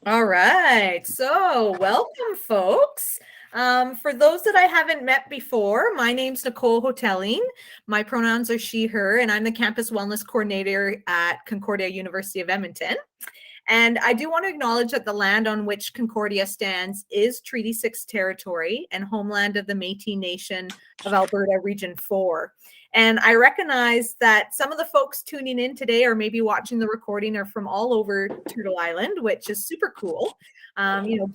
All right. So, welcome, folks. For those that I haven't met before, my name's Nicole Hoteling. My pronouns are she, her, and I'm the campus wellness coordinator at Concordia University of Edmonton. And I do want to acknowledge that the land on which Concordia stands is Treaty 6 territory and homeland of the Métis Nation of Alberta Region 4. And I recognize that some of the folks tuning in today or maybe watching the recording are from all over Turtle Island, which is super cool.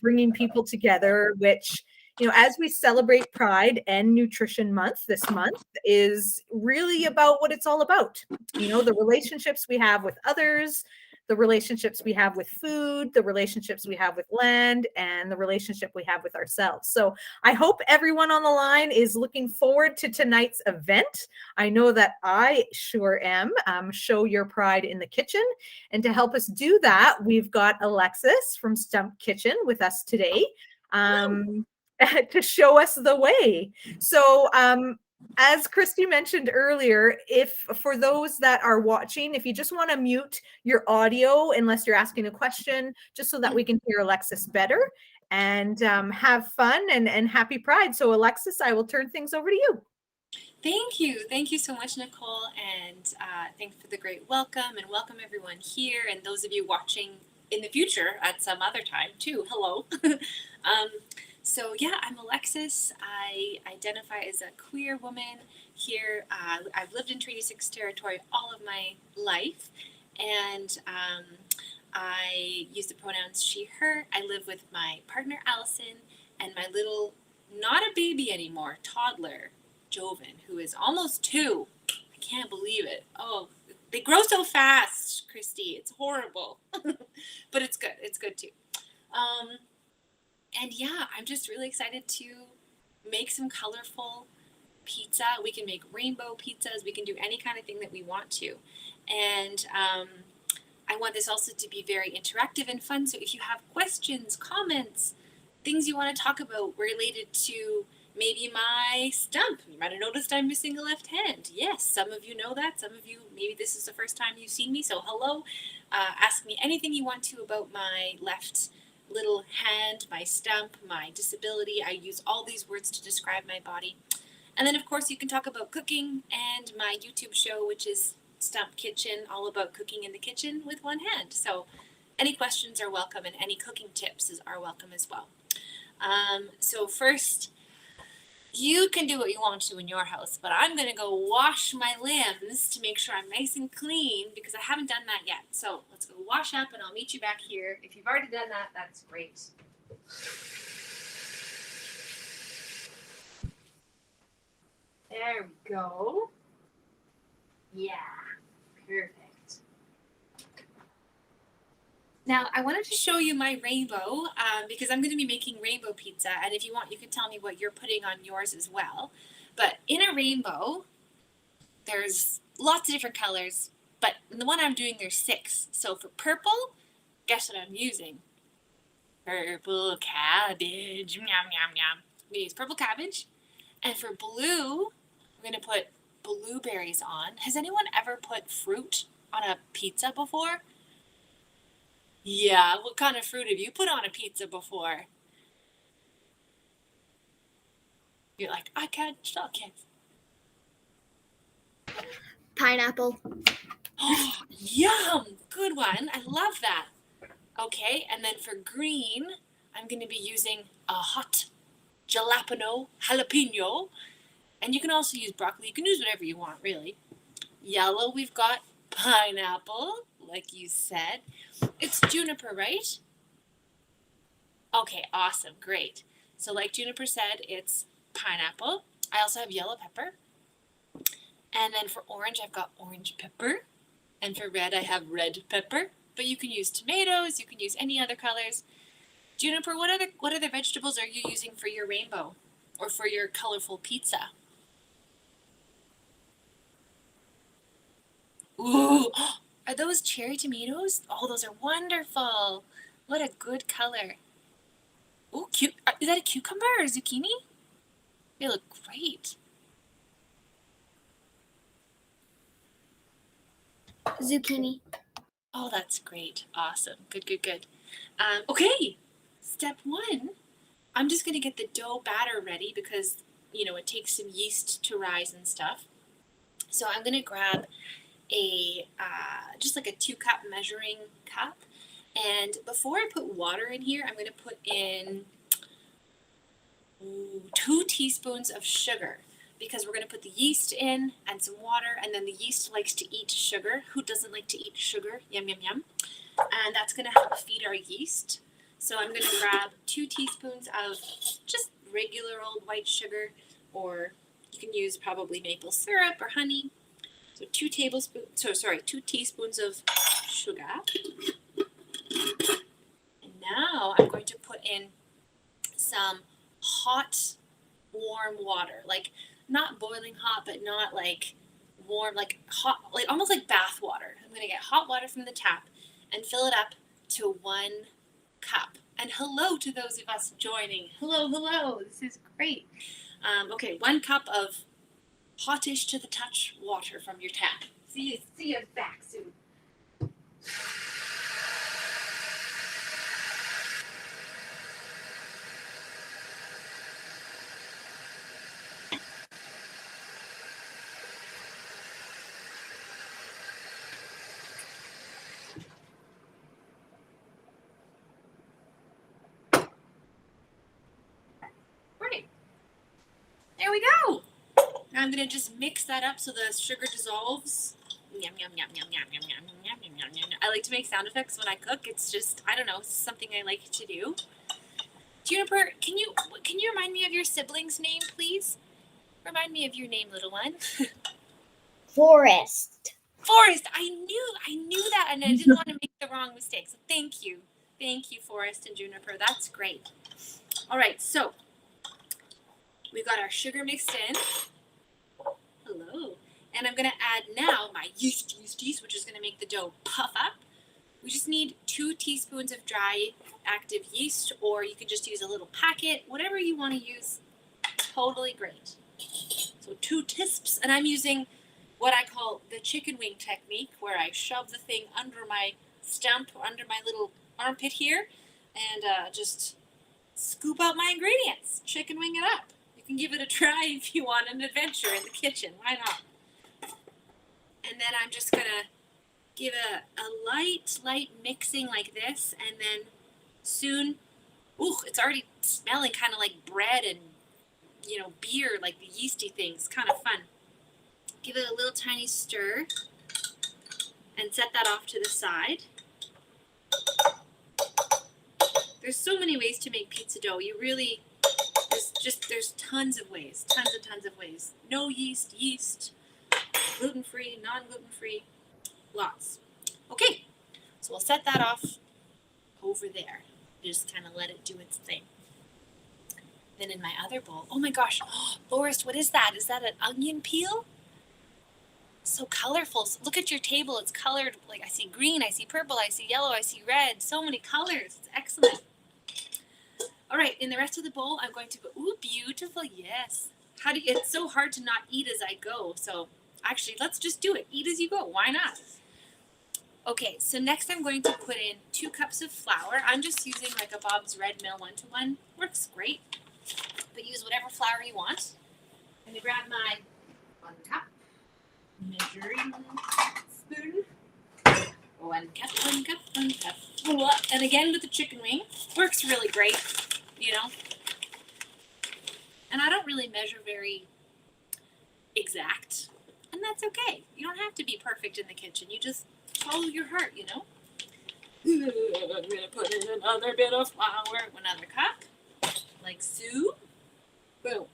Bringing people together, which as we celebrate Pride and Nutrition Month this month, is really about what it's all about. The relationships we have with others, the relationships we have with food, the relationships we have with land, and the relationship we have with ourselves. So I hope everyone on the line is looking forward to tonight's event. I know that I sure am. Show your pride in the kitchen. And to help us do that, we've got Alexis from Stump Kitchen with us today. To show us the way. So as Christy mentioned earlier, if for those that are watching, if you just want to mute your audio unless you're asking a question, just so that we can hear Alexis better, and have fun and happy Pride. So Alexis, I will turn things over to you. Thank you. Thank you so much, Nicole. And thanks for the great welcome, and welcome everyone here and those of you watching in the future at some other time too. Hello. So yeah, I'm Alexis. I identify as a queer woman here. I've lived in Treaty 6 territory all of my life, and I use the pronouns she, her. I live with my partner, Allison, and my little, not a baby anymore, toddler, Joven, who is almost 2. I can't believe it. Oh, they grow so fast, Christy. It's horrible. But it's good. It's good too. And yeah, I'm just really excited to make some colorful pizza. We can make rainbow pizzas. We can do any kind of thing that we want to. And I want this also to be very interactive and fun. So if you have questions, comments, things you want to talk about related to maybe my stump, you might have noticed I'm missing a left hand. Yes, some of you know that. Some of you, maybe this is the first time you've seen me. So hello. Ask me anything you want to about my left little hand, my stump, my disability. I use all these words to describe my body. And then, of course, you can talk about cooking and my YouTube show, which is Stump Kitchen, all about cooking in the kitchen with one hand. So any questions are welcome, and any cooking tips are welcome as well. So first, you can do what you want to in your house, but I'm going to go wash my limbs to make sure I'm nice and clean because I haven't done that yet. So let's go wash up, and I'll meet you back here. If you've already done that, that's great. There we go. Yeah, perfect. Now, I wanted to show you my rainbow because I'm going to be making rainbow pizza. And if you want, you can tell me what you're putting on yours as well. But in a rainbow, there's lots of different colors. But in the one I'm doing, there's 6. So for purple, guess what I'm using? Purple cabbage. Yum, yum, yum. We use purple cabbage. And for blue, we're going to put blueberries on. Has anyone ever put fruit on a pizza before? Yeah, what kind of fruit have you put on a pizza before? You're like, I can't stop it. Pineapple. Oh, yum! Good one. I love that. Okay, and then for green, I'm going to be using a hot jalapeno. And you can also use broccoli. You can use whatever you want, really. Yellow, we've got pineapple, like you said. It's juniper, right? Okay, awesome, great. So like Juniper said, it's pineapple. I also have yellow pepper. And then for orange, I've got orange pepper. And for red, I have red pepper. But you can use tomatoes, you can use any other colors. Juniper, what other vegetables are you using for your rainbow or for your colorful pizza? Ooh, are those cherry tomatoes? Oh, those are wonderful. What a good color. Ooh, cute. Is that a cucumber or a zucchini? They look great. Zucchini. Oh, that's great. Awesome. Good. Okay, step one, I'm just going to get the dough batter ready because, it takes some yeast to rise and stuff. So I'm going to grab just like a 2-cup measuring cup. And before I put water in here, I'm going to put in 2 teaspoons of sugar because we're going to put the yeast in and some water, and then the yeast likes to eat sugar. Who doesn't like to eat sugar? Yum, yum, yum. And that's going to help feed our yeast. So I'm going to grab 2 teaspoons of just regular old white sugar, or you can use probably maple syrup or honey. So 2 teaspoons of sugar. And now I'm going to put in some hot, warm water, like not boiling hot, but not like warm, like hot, like almost like bath water. I'm going to get hot water from the tap and fill it up to 1 cup. And hello to those of us joining. Hello. This is great. Okay, 1 cup of hotish to the touch water from your tap. See you back soon. Right. There we go. Now I'm going to just mix that up so the sugar dissolves. Yum, yum, yum, yum, yum, yum, yum, yum, yum, yum, yum. I like to make sound effects when I cook. It's just, I don't know, it's something I like to do. Juniper, can you remind me of your sibling's name, please? Remind me of your name, little one. Forest. Forest. I knew that, and I didn't want to make the wrong mistake. So thank you, Forest and Juniper. That's great. All right, so we've got our sugar mixed in. Hello. And I'm going to add now my yeast, which is going to make the dough puff up. We just need 2 teaspoons of dry active yeast, or you could just use a little packet, whatever you want to use. Totally great. So 2 tisps, and I'm using what I call the chicken wing technique, where I shove the thing under my stump, under my little armpit here, and just scoop out my ingredients, chicken wing it up. You can give it a try if you want an adventure in the kitchen. Why not? And then I'm just going to give a light mixing like this, and then soon, it's already smelling kind of like bread and, beer, like the yeasty things. Kind of fun. Give it a little tiny stir and set that off to the side. There's so many ways to make pizza dough. There's tons of ways. No yeast, gluten-free, non-gluten-free, lots. Okay, so we'll set that off over there. Just kind of let it do its thing. Then in my other bowl, oh my gosh, Forrest, what is that? Is that an onion peel? So colorful. So look at your table. It's colored. Like I see green, I see purple, I see yellow, I see red. So many colors. It's excellent. All right, in the rest of the bowl, I'm going to go, beautiful, yes. It's so hard to not eat as I go. So actually, let's just do it. Eat as you go. Why not? Okay, so next I'm going to put in 2 cups of flour. I'm just using like a Bob's Red Mill 1-to-1. Works great. But use whatever flour you want. I'm going to grab my 1 cup measuring spoon. 1 cup. And again with the chicken wing. Works really great, And I don't really measure very exact. And that's okay. You don't have to be perfect in the kitchen. You just follow your heart, I'm going to put in another bit of flour. 1 other cup. Like so. Boom.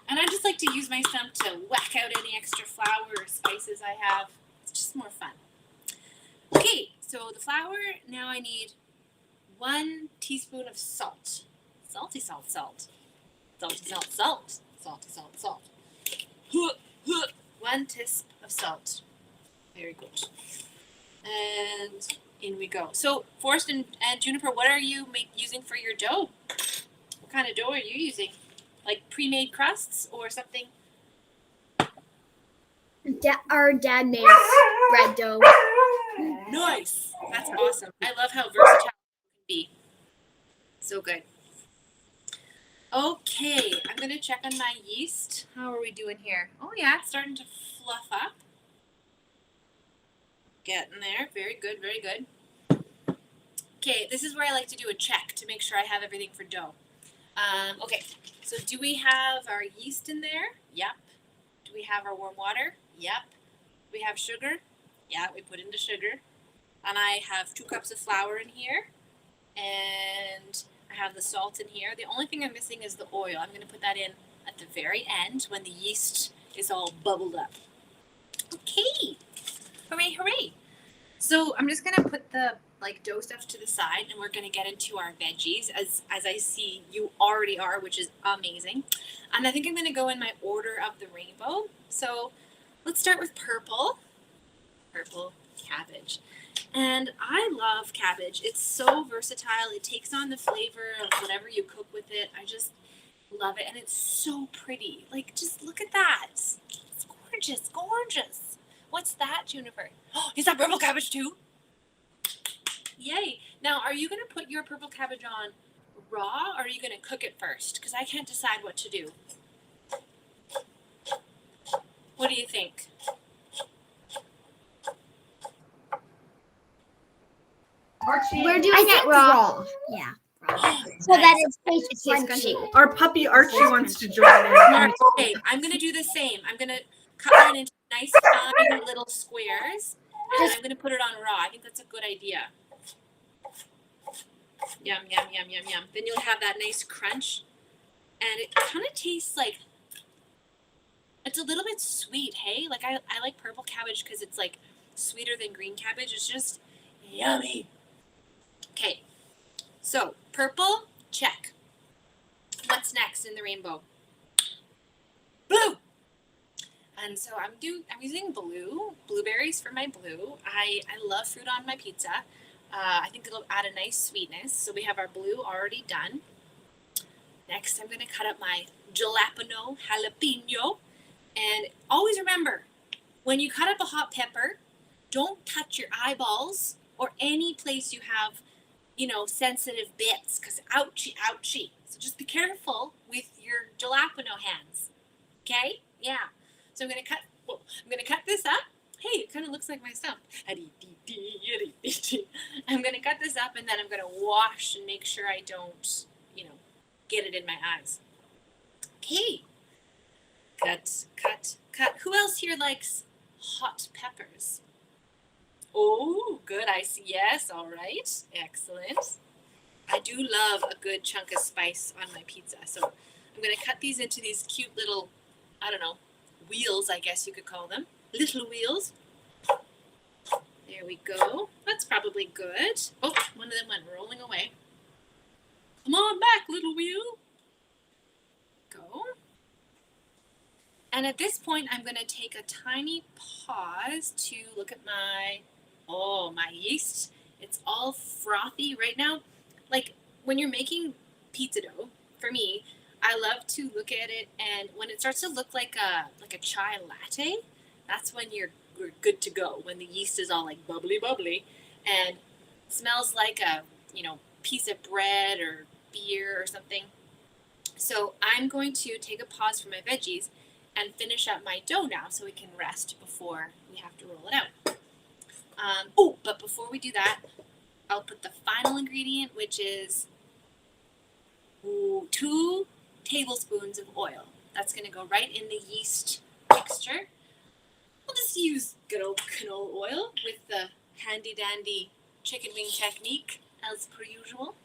And I just like to use my stump to whack out any extra flour or spices I have. It's just more fun. Okay, so the flour, now I need 1 teaspoon of salt. Salty salt. Salty salt. 1 tisp of salt. Very good. And in we go. So, Forrest and Juniper, what are you using for your dough? What kind of dough are you using? Like pre-made crusts or something? Our dad made bread dough. Nice. That's awesome. I love how versatile it can be. So good. Okay, I'm going to check on my yeast. How are we doing here? Oh, yeah, it's starting to fluff up. Getting there. Very good, very good. Okay, this is where I like to do a check to make sure I have everything for dough. Okay, so do we have our yeast in there? Yep. Do we have our warm water? Yep. Do we have sugar? Yeah, we put in the sugar. And I have 2 cups of flour in here. And I have the salt in here. The only thing I'm missing is the oil. I'm going to put that in at the very end when the yeast is all bubbled up. Okay. Hooray, hooray. So I'm just going to put the dough stuff to the side, and we're going to get into our veggies as I see you already are, which is amazing. And I think I'm going to go in my order of the rainbow. So let's start with purple cabbage. And I love cabbage. It's so versatile. It takes on the flavor of whatever you cook with it. I just love it. And it's so pretty. Just look at that. It's gorgeous, gorgeous. What's that, Juniper? Oh, is that purple cabbage too? Yay. Now, are you going to put your purple cabbage on raw, or are you going to cook it first? Because I can't decide what to do. What do you think? We're doing it raw. Yeah. So Nice. that it tastes crunchy. Our puppy Archie wants to join in. Okay, I'm going to do the same. I'm going to cut mine into nice, fine little squares, and I'm going to put it on raw. I think that's a good idea. Yum, yum, yum, yum, yum. Then you'll have that nice crunch, and it kind of tastes like, it's a little bit sweet, hey? I like purple cabbage because it's sweeter than green cabbage. It's just yummy. Okay, so purple, check. What's next in the rainbow? Blue. And so I'm using blueberries for my blue. I love fruit on my pizza. I think it'll add a nice sweetness. So we have our blue already done. Next, I'm going to cut up my jalapeno. And always remember, when you cut up a hot pepper, don't touch your eyeballs or any place you have, sensitive bits, because ouchie, ouchie. So just be careful with your jalapeno hands. Okay? Yeah. So I'm going to cut this up. Hey, it kind of looks like my stump. I'm going to cut this up, and then I'm going to wash and make sure I don't, get it in my eyes. Okay. Cut, cut, cut. Who else here likes hot peppers? Oh, good. I see. Yes. All right. Excellent. I do love a good chunk of spice on my pizza. So I'm going to cut these into these cute little, wheels, I guess you could call them. Little wheels. There we go. That's probably good. Oh, one of them went rolling away. Come on back, little wheel. Go. And at this point, I'm going to take a tiny pause to look at my yeast. It's all frothy right now. When you're making pizza dough, for me, I love to look at it, and when it starts to look like a chai latte, that's when we're good to go. When the yeast is all bubbly, and smells like a piece of bread or beer or something. So I'm going to take a pause from my veggies and finish up my dough now, so we can rest before we have to roll it out. But before we do that, I'll put the final ingredient, which is 2 tablespoons of oil. That's going to go right in the yeast mixture. We'll just use good old canola oil with the handy-dandy chicken wing technique, as per usual.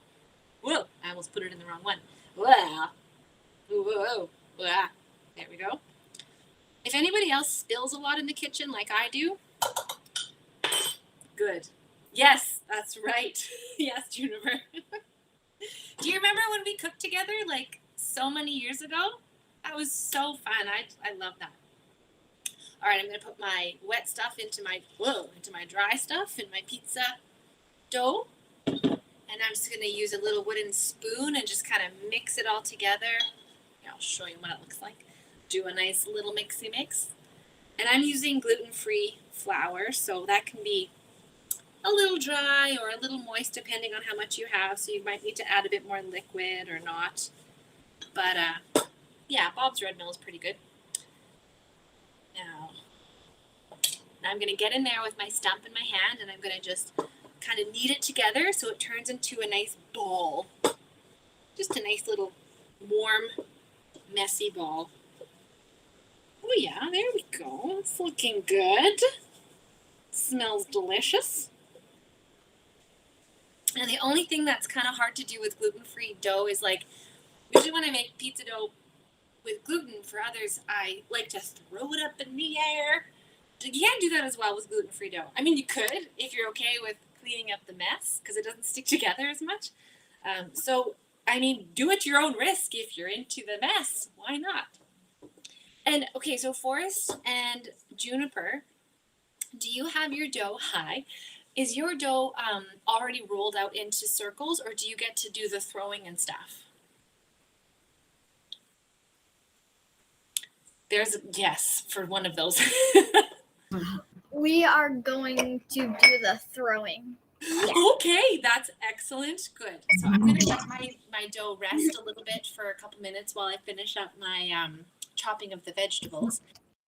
Whoa, I almost put it in the wrong one. Whoa. Whoa. Whoa. There we go. If anybody else spills a lot in the kitchen like I do, good. Yes, that's right. Yes, Juniper. Do you remember when we cooked together so many years ago? That was so fun. I love that. All right, I'm going to put my wet stuff into my dry stuff in my pizza dough. And I'm just going to use a little wooden spoon and just kind of mix it all together. Here, I'll show you what it looks like. Do a nice little mixy mix. And I'm using gluten-free flour, so that can be a little dry or a little moist depending on how much you have. So you might need to add a bit more liquid or not. But yeah, Bob's Red Mill is pretty good. Now I'm going to get in there with my stump in my hand, and I'm going to just kind of knead it together so it turns into a nice ball. Just a nice little warm, messy ball. Oh yeah, there we go. It's looking good. Smells delicious. And the only thing that's kind of hard to do with gluten-free dough is like, usually when I make pizza dough with gluten for others, I like to throw it up in the air. You can't do that as well with gluten-free dough. I mean, you could if you're okay with cleaning up the mess because it doesn't stick together as much. So, I mean, do at your own risk if you're into the mess. Why not? And okay, so Forrest and Juniper, do you have your dough high? Is your dough already rolled out into circles, or do you get to do the throwing and stuff? There's a yes for one of those. We are going to do the throwing. Okay, that's excellent. Good. So I'm going to let my dough rest a little bit for a couple minutes while I finish up my chopping of the vegetables.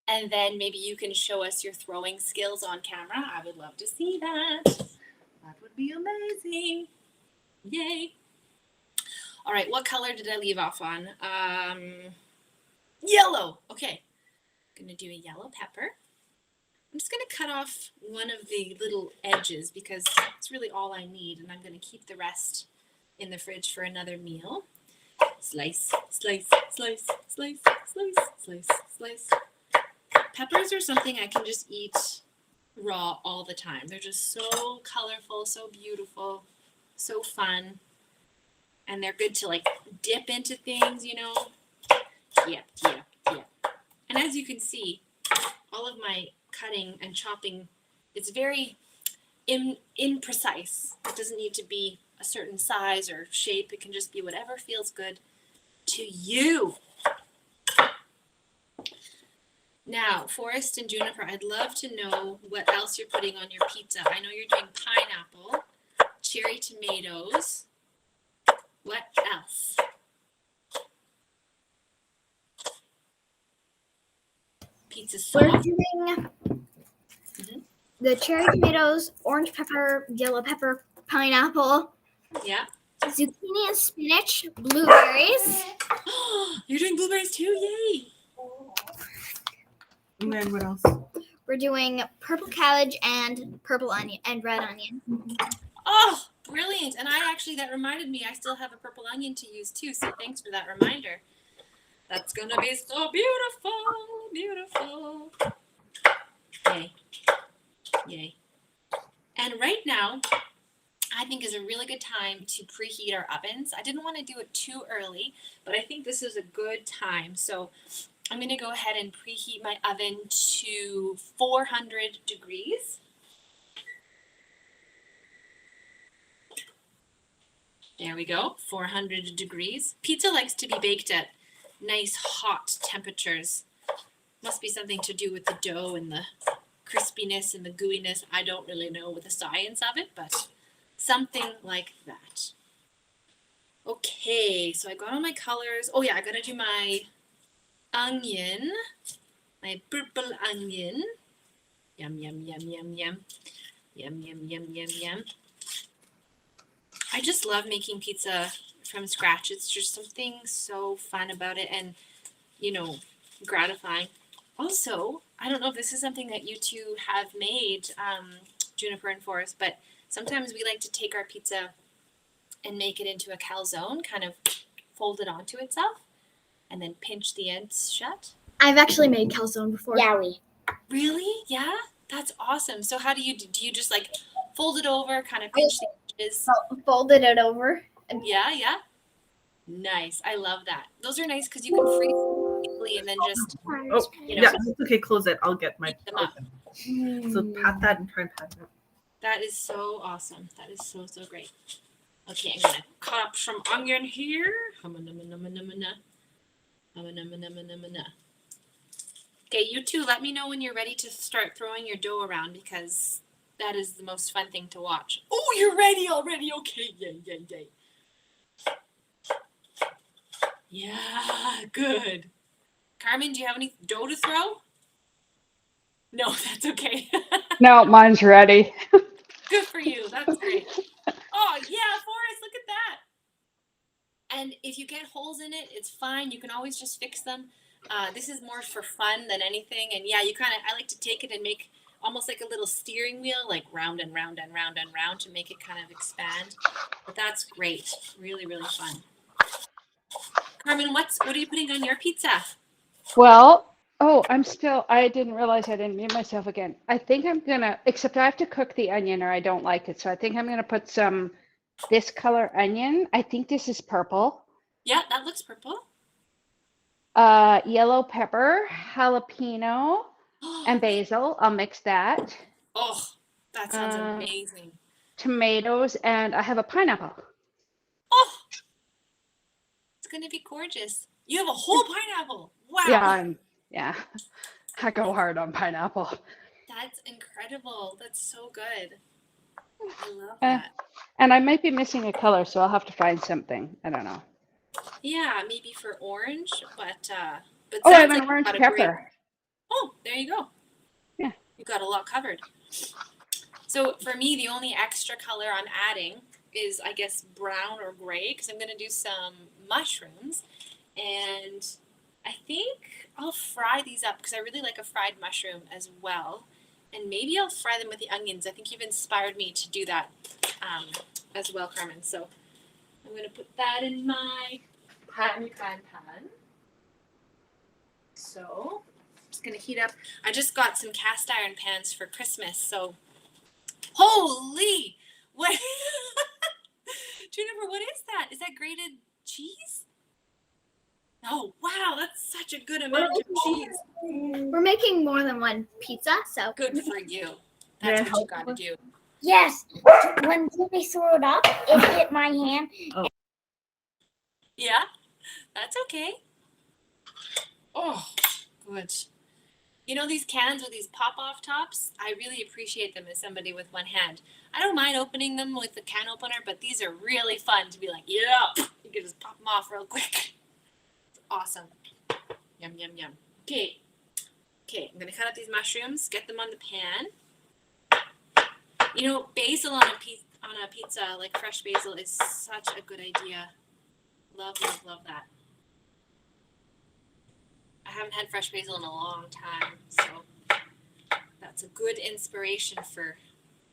And then maybe you can show us your throwing skills on camera. I would love to see that. That would be amazing. Yay. All right, what color did I leave off on? Yellow. Okay. I'm going to do a yellow pepper. I'm just going to cut off one of the little edges because it's really all I need, and I'm going to keep the rest in the fridge for another meal. Slice, slice, slice, slice, slice, slice, slice. Peppers are something I can just eat raw all the time. They're just so colorful, so beautiful, so fun, and they're good to like dip into things, you know. Yep. And as you can see, all of my cutting and chopping, it's very imprecise. It doesn't need to be a certain size or shape. It can just be whatever feels good to you. Now, Forrest and Juniper, I'd love to know what else you're putting on your pizza. I know you're doing pineapple, cherry tomatoes. What else? Pizza sauce. We're doing the cherry tomatoes, orange pepper, yellow pepper, pineapple. Yeah. Zucchini and spinach, blueberries. You're doing blueberries too? Yay. And then what else? We're doing purple cabbage and purple onion and red onion. Oh, brilliant. And that reminded me, I still have a purple onion to use too. So thanks for that reminder. That's going to be so beautiful. Beautiful. Yay. And right now, I think is a really good time to preheat our ovens. I didn't want to do it too early, but I think this is a good time. So I'm going to go ahead and preheat my oven to 400 degrees. There we go, 400 degrees. Pizza likes to be baked at nice hot temperatures. Must be something to do with the dough and the crispiness and the gooiness. I don't really know with the science of it, but something like that. Okay, so I got all my colors. Oh yeah, I gotta do my onion, my purple onion. Yum, yum, yum, yum, yum. Yum, yum, yum, yum, yum. I just love making pizza from scratch. It's just something so fun about it and, gratifying. Also, I don't know if this is something that you two have made, Juniper and Forrest, but sometimes we like to take our pizza and make it into a calzone, kind of fold it onto itself, and then pinch the ends shut. I've actually made calzone before. Really? Yeah? That's awesome. So how do you just like fold it over, kind of pinch the edges? Folded it over. Yeah. Nice. I love that. Those are nice because you can freeze quickly and then just, Yeah, it's okay. Close it. I'll get my. heat them up. So pat that and try and pat it. That is so awesome. That is so, so great. Okay, I'm going to cut up some onion here. Okay, you two, let me know when you're ready to start throwing your dough around because That is the most fun thing to watch. Oh, you're ready already. Okay, yay. Yeah, good. Carmen, do you have any dough to throw? No, that's okay. No, mine's ready. Good for you. That's great. Oh, yeah, Forrest, look at that. And if you get holes in it, it's fine. You can always just fix them. This is more for fun than anything. And yeah, I like to take it and make almost like a little steering wheel, like round and round and round and round to make it kind of expand. But that's great. Really, really fun. Carmen, what are you putting on your pizza? Well, I didn't realize I didn't mute myself again. I think except I have to cook the onion or I don't like it. So I think I'm going to put this color onion. I think this is purple. Yeah, that looks purple. Yellow pepper, jalapeno, and basil. I'll mix that. Oh, that sounds amazing. Tomatoes, and I have a pineapple. Oh, it's going to be gorgeous. You have a whole pineapple. Wow. Yeah, I go hard on pineapple. That's incredible. That's so good. I love that. And I might be missing a color, so I'll have to find something. I don't know. Yeah, maybe for orange, but I have sounds an like orange you got a pepper. great... Oh, there you go. Yeah. You got a lot covered. So for me, the only extra color I'm adding is, I guess, brown or gray, because I'm going to do some mushrooms. And I think I'll fry these up because I really like a fried mushroom as well. And maybe I'll fry them with the onions. I think you've inspired me to do that as well, Carmen. So I'm going to put that in my pan. So I'm just going to heat up. I just got some cast iron pans for Christmas. So holy, what? Jennifer, what is that? Is that grated cheese? Oh, wow, that's such a good amount of cheese. We're making more than one pizza, so. Good for you. That's what you got to do. Yes. When Jimmy threw it up, it hit my hand. Oh. Yeah, that's okay. Oh, good. You know these cans with these pop-off tops? I really appreciate them as somebody with one hand. I don't mind opening them with the can opener, but these are really fun to be like, yeah, you can just pop them off real quick. It's awesome. Yum, yum, yum. Okay, I'm going to cut up these mushrooms, get them on the pan. You know, basil on a pizza, like fresh basil, is such a good idea. Love, love, love that. I haven't had fresh basil in a long time, so that's a good inspiration for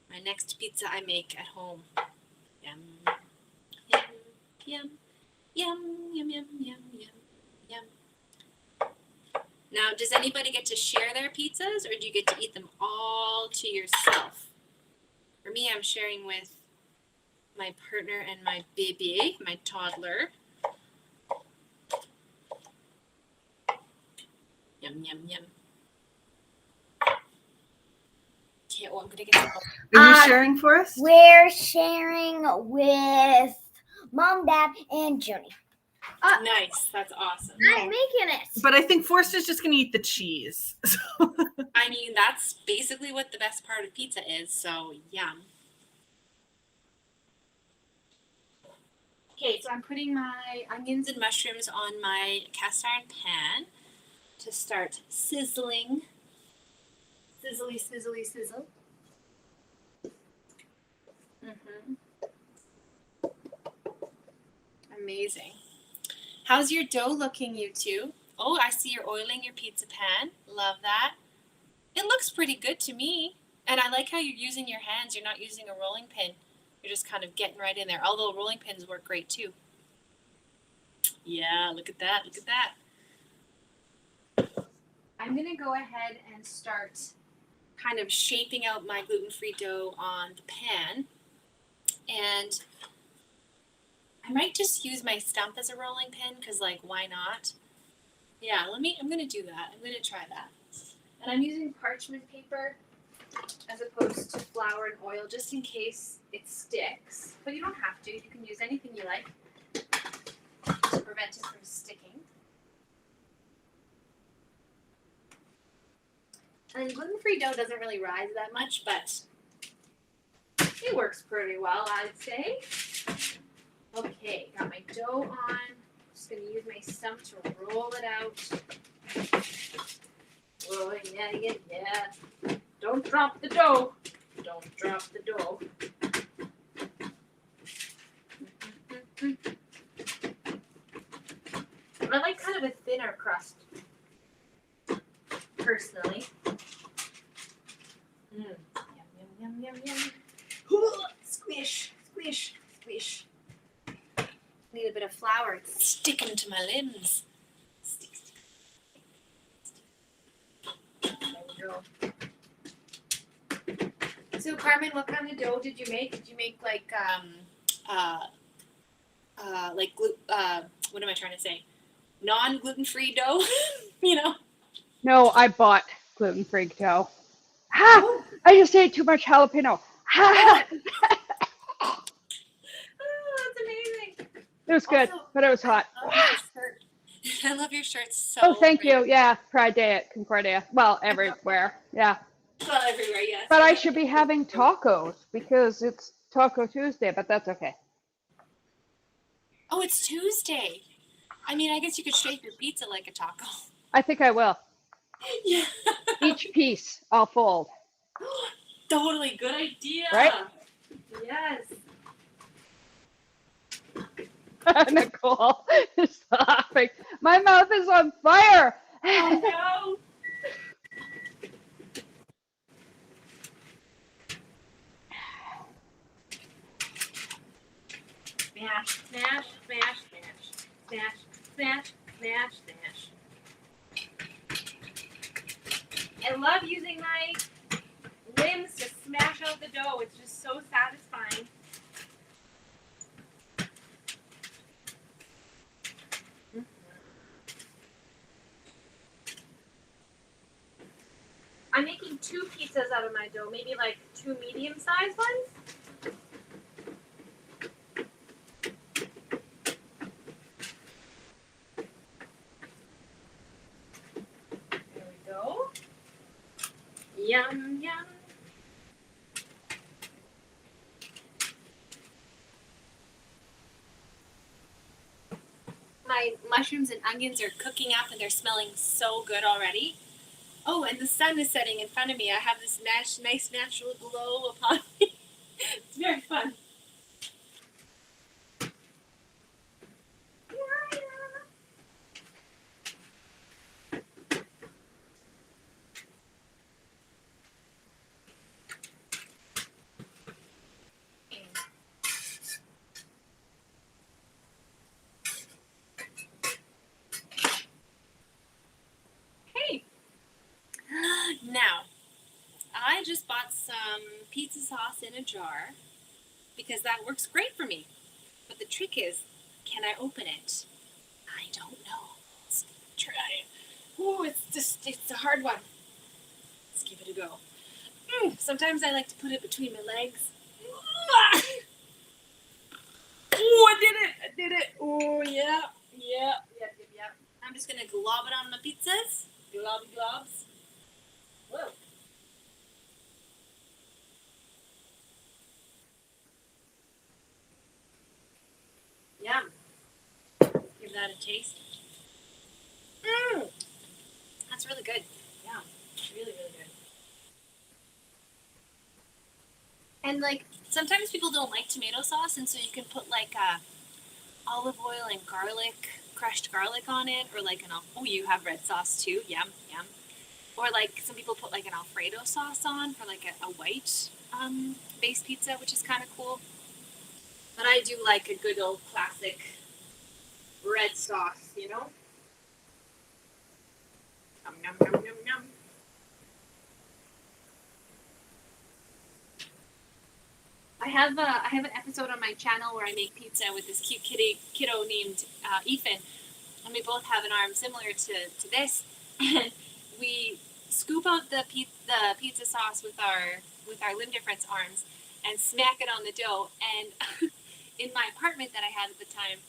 my next pizza I make at home. Yum, yum, yum, yum, yum, yum, yum, yum, yum. Now, does anybody get to share their pizzas, or do you get to eat them all to yourself? For me, I'm sharing with my partner and my baby, my toddler. Yum, yum, yum. Okay, I'm going to get some. Are you sharing for us? We're sharing with Mom, Dad, and Junie. Nice. That's awesome. I'm making it. But I think Forrester's just going to eat the cheese. I mean, that's basically what the best part of pizza is, so yum. Okay, so I'm putting my onions and mushrooms on my cast iron pan to start sizzling. Sizzly, sizzly, sizzle. Amazing. How's your dough looking, you two? Oh, I see you're oiling your pizza pan. Love that. It looks pretty good to me. And I like how you're using your hands. You're not using a rolling pin. You're just kind of getting right in there. Although rolling pins work great too. Yeah, look at that. Look at that. I'm going to go ahead and start kind of shaping out my gluten-free dough on the pan. And I might just use my Stump as a rolling pin because, like, why not? Yeah, I'm going to do that. I'm going to try that. And I'm using parchment paper as opposed to flour and oil just in case it sticks. But you don't have to. You can use anything you like to prevent it from sticking. And gluten-free dough doesn't really rise that much, but It works pretty well, I'd say. Okay, got my dough on. Just gonna use my stump to roll it out. Whoa, yeah. Don't drop the dough. Don't drop the dough. I like kind of a thinner crust, personally. Yum. Squish. Need a bit of flour. It's sticking to my limbs. Stick. There we go. So Carmen, what kind of dough did you make? Did you make like what am I trying to say? Non-gluten-free dough, you know? No, I bought gluten-free dough. Ha! I just ate too much jalapeno. Ha! Oh, that's amazing. It was good, Also, but it was hot. I love your shirt. I love your shirt so Oh, thank great. you. Yeah, Pride Day at Concordia. Well, everywhere. Yeah. Well, everywhere, yes. But I should be having tacos because it's Taco Tuesday, but that's okay. Oh, it's Tuesday. I mean, I guess you could shape your pizza like a taco. I think I will. Yeah. Each piece I'll fold. Totally good idea. Right? Yes. Nicole is laughing. My mouth is on fire. Oh no. Smash. I love using my limbs to smash out the dough. It's just so satisfying. I'm making 2 pizzas out of my dough, maybe like 2 medium-sized ones. There we go. Yum. My mushrooms and onions are cooking up and they're smelling so good already. Oh, and the sun is setting in front of me. I have this nice natural glow upon me. It's very fun. Okay. Now, I just bought some pizza sauce in a jar because that works great for me. But the trick is, can I open it? I don't know. Let's try. Ooh, it's a hard one. Let's give it a go. Sometimes I like to put it between my legs. Oh, I did it. Oh, yeah. I'm just gonna glob it on my pizzas. Globs. Whoa. Yum. Give that a taste. That's really good. Yeah, really good. And like sometimes people don't like tomato sauce, and so you can put like olive oil and crushed garlic on it, or like you have red sauce too. Yum. Or like some people put like an Alfredo sauce on for like a white based pizza, which is kind of cool. But I do like a good old classic red sauce, you know? Yum. I have an episode on my channel where I make pizza with this cute kiddo named Ethan, and we both have an arm similar to this, and we scoop out the pizza sauce with our limb difference arms and smack it on the dough. And in my apartment that I had at the time,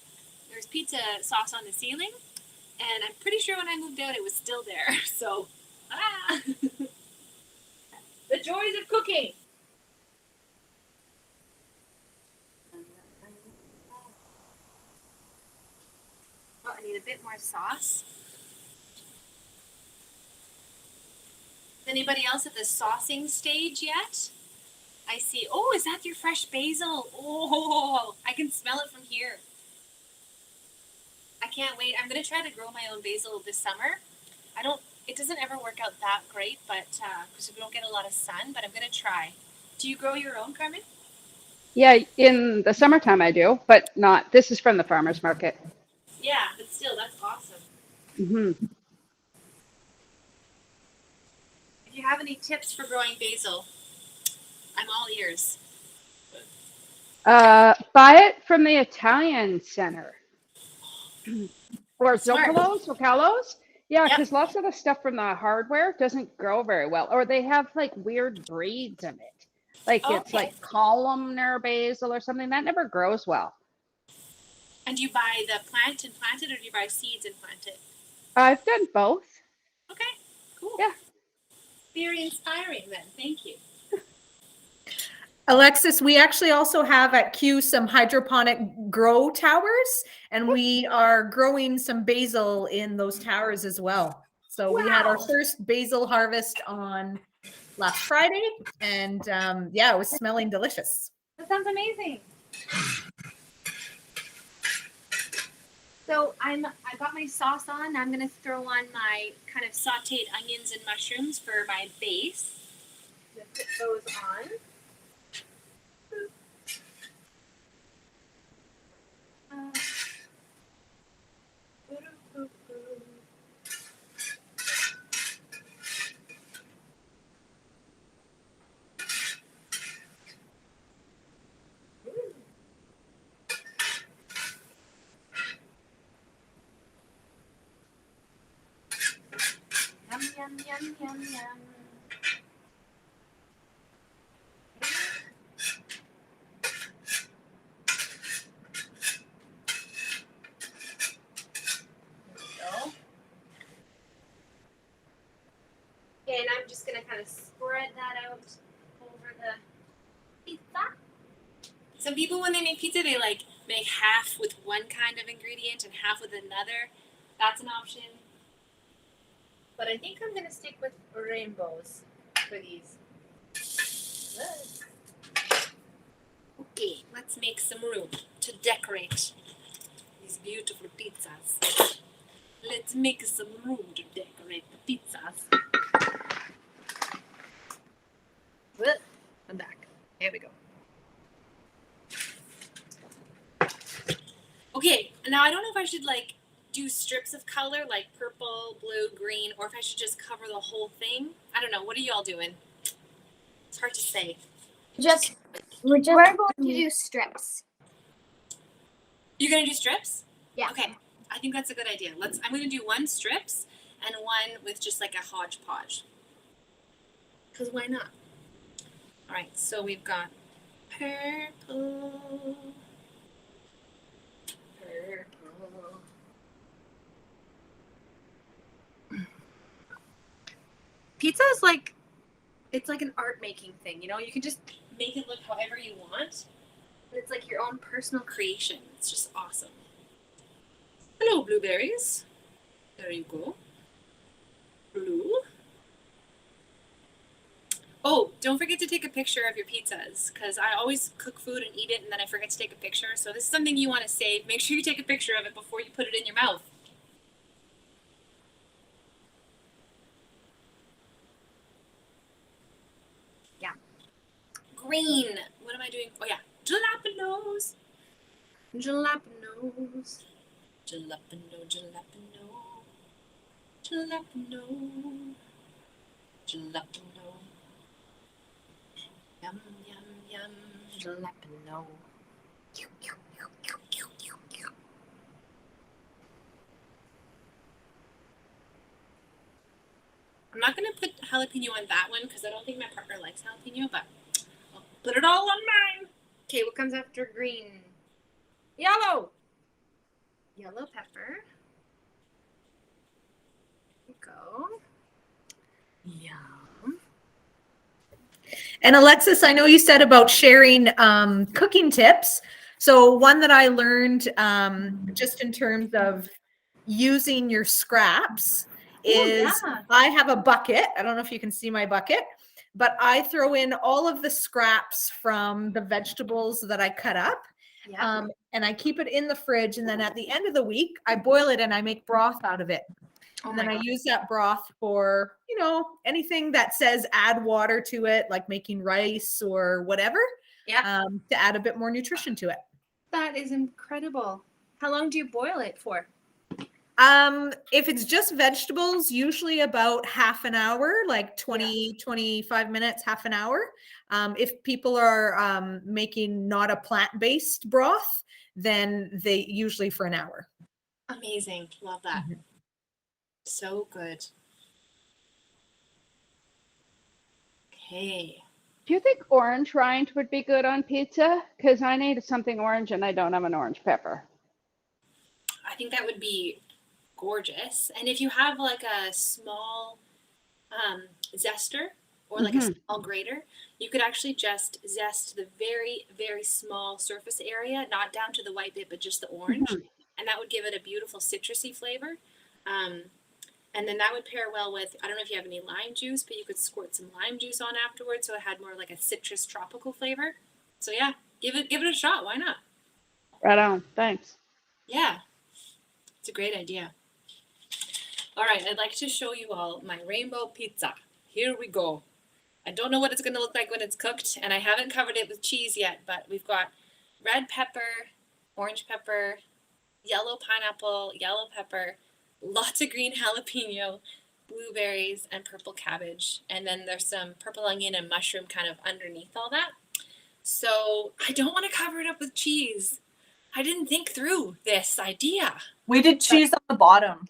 there's pizza sauce on the ceiling, and I'm pretty sure when I moved out it was still there. So, the joys of cooking. a bit more sauce. Is anybody else at the saucing stage yet? I see. Oh, is that your fresh basil? Oh, I can smell it from here. I can't wait. I'm going to try to grow my own basil this summer. It doesn't ever work out that great, but because we don't get a lot of sun, but I'm going to try. Do you grow your own, Carmen? Yeah, in the summertime I do, but not. This is from the farmer's market. Yeah, but still, that's awesome. Hmm. If you have any tips for growing basil, I'm all ears. Buy it from the Italian center. Or Smart. Zocalos. Yeah, Yep. because lots of the stuff from the hardware doesn't grow very well, or they have like weird breeds in it. Like it's Okay. like columnar basil or something that never grows well. And do you buy the plant and plant it, or do you buy seeds and plant it? I've done both. Okay, cool. Yeah. Very inspiring then. Thank you. Alexis, we actually also have at Q some hydroponic grow towers, and we are growing some basil in those towers as well. So we had our Wow. first basil harvest on last Friday, and yeah, it was smelling delicious. That sounds amazing. So I got my sauce on. I'm gonna throw on my kind of sautéed onions and mushrooms for my base. I'm gonna put those on. Yum, yum, yum, yum, yum. And I'm just gonna kind of spread that out over the pizza. Some people, when they make pizza, they like make half with one kind of ingredient and half with another. That's an option. But I think I'm gonna stick with rainbows for these. Okay, let's make some room to decorate these beautiful pizzas. Let's make some room to decorate the pizzas. I'm back. There we go. Okay, now I don't know if I should like do strips of color like purple, blue, green, or if I should just cover the whole thing. I don't know. What are y'all doing? It's hard to say. We're going to do strips. You're gonna do strips? Yeah. Okay, I think that's a good idea. I'm gonna do one strips and one with just like a hodgepodge. Cause why not? All right, so we've got purple. Pizza is like, it's like an art making thing, you know? You can just make it look however you want. And it's like your own personal creation. It's just awesome. Hello, blueberries. There you go. Blue. Oh, don't forget to take a picture of your pizzas, because I always cook food and eat it and then I forget to take a picture. So this is something you want to save. Make sure you take a picture of it before you put it in your mouth. Yeah. Green. What am I doing? Oh, yeah. Jalapenos. Jalapenos. Jalapeno, jalapeno. Jalapeno. Jalapeno. Yum, yum, yum. Jalapeno. I'm not going to put jalapeno on that one because I don't think my partner likes jalapeno, but I'll put it all on mine. Okay, what comes after green? Yellow. Yellow pepper. There we go. Yum. And Alexis, I know you said about sharing cooking tips. So one that I learned just in terms of using your scraps Oh, is yeah. I have a bucket. I don't know if you can see my bucket, but I throw in all of the scraps from the vegetables that I cut up. Yeah. And I keep it in the fridge. And then at the end of the week, I boil it and I make broth out of it. Oh And my then I God. use that broth for, anything that says add water to it, like making rice or whatever, Yeah. to add a bit more nutrition to it. That is incredible. How long do you boil it for? If it's just vegetables, usually about half an hour, like 20, 25 minutes, half an hour. If people are making not a plant-based broth, then they usually for an hour. Amazing. Love that. Mhm. So good. Okay. Do you think orange rind would be good on pizza? Because I need something orange and I don't have an orange pepper. I think that would be gorgeous. And if you have like a small zester or like a small grater, you could actually just zest the very, very small surface area, not down to the white bit, but just the orange. And that would give it a beautiful citrusy flavor. And then that would pair well with, I don't know if you have any lime juice, but you could squirt some lime juice on afterwards so it had more like a citrus tropical flavor. So yeah, give it a shot. Why not? Right on. Thanks. Yeah, it's a great idea. All right, I'd like to show you all my rainbow pizza. Here we go. I don't know what it's going to look like when it's cooked, and I haven't covered it with cheese yet, but we've got red pepper, orange pepper, yellow pineapple, yellow pepper, lots of green jalapeno, blueberries, and purple cabbage. And then there's some purple onion and mushroom kind of underneath all that. So I don't want to cover it up with cheese. I didn't think through this idea. We did cheese on the bottom.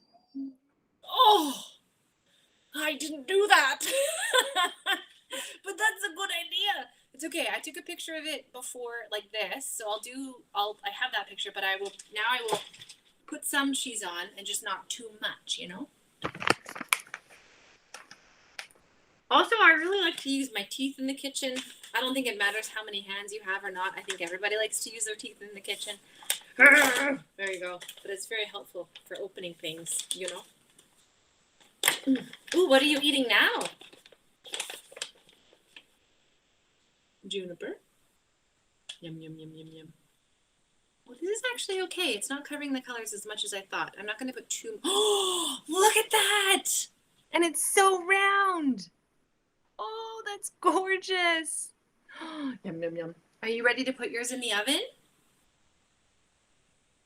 Oh, I didn't do that. But that's a good idea. It's okay. I took a picture of it before like this. So I have that picture, but I will put some cheese on and just not too much, Also, I really like to use my teeth in the kitchen. I don't think it matters how many hands you have or not. I think everybody likes to use their teeth in the kitchen. There you go. But it's very helpful for opening things, Ooh, what are you eating now? Juniper. Yum, yum, yum, yum, yum. Well, this is actually okay. It's not covering the colors as much as I thought. I'm not going to put too... Oh, look at that! And it's so round. Oh, that's gorgeous. Yum, yum, yum. Are you ready to put yours in the oven?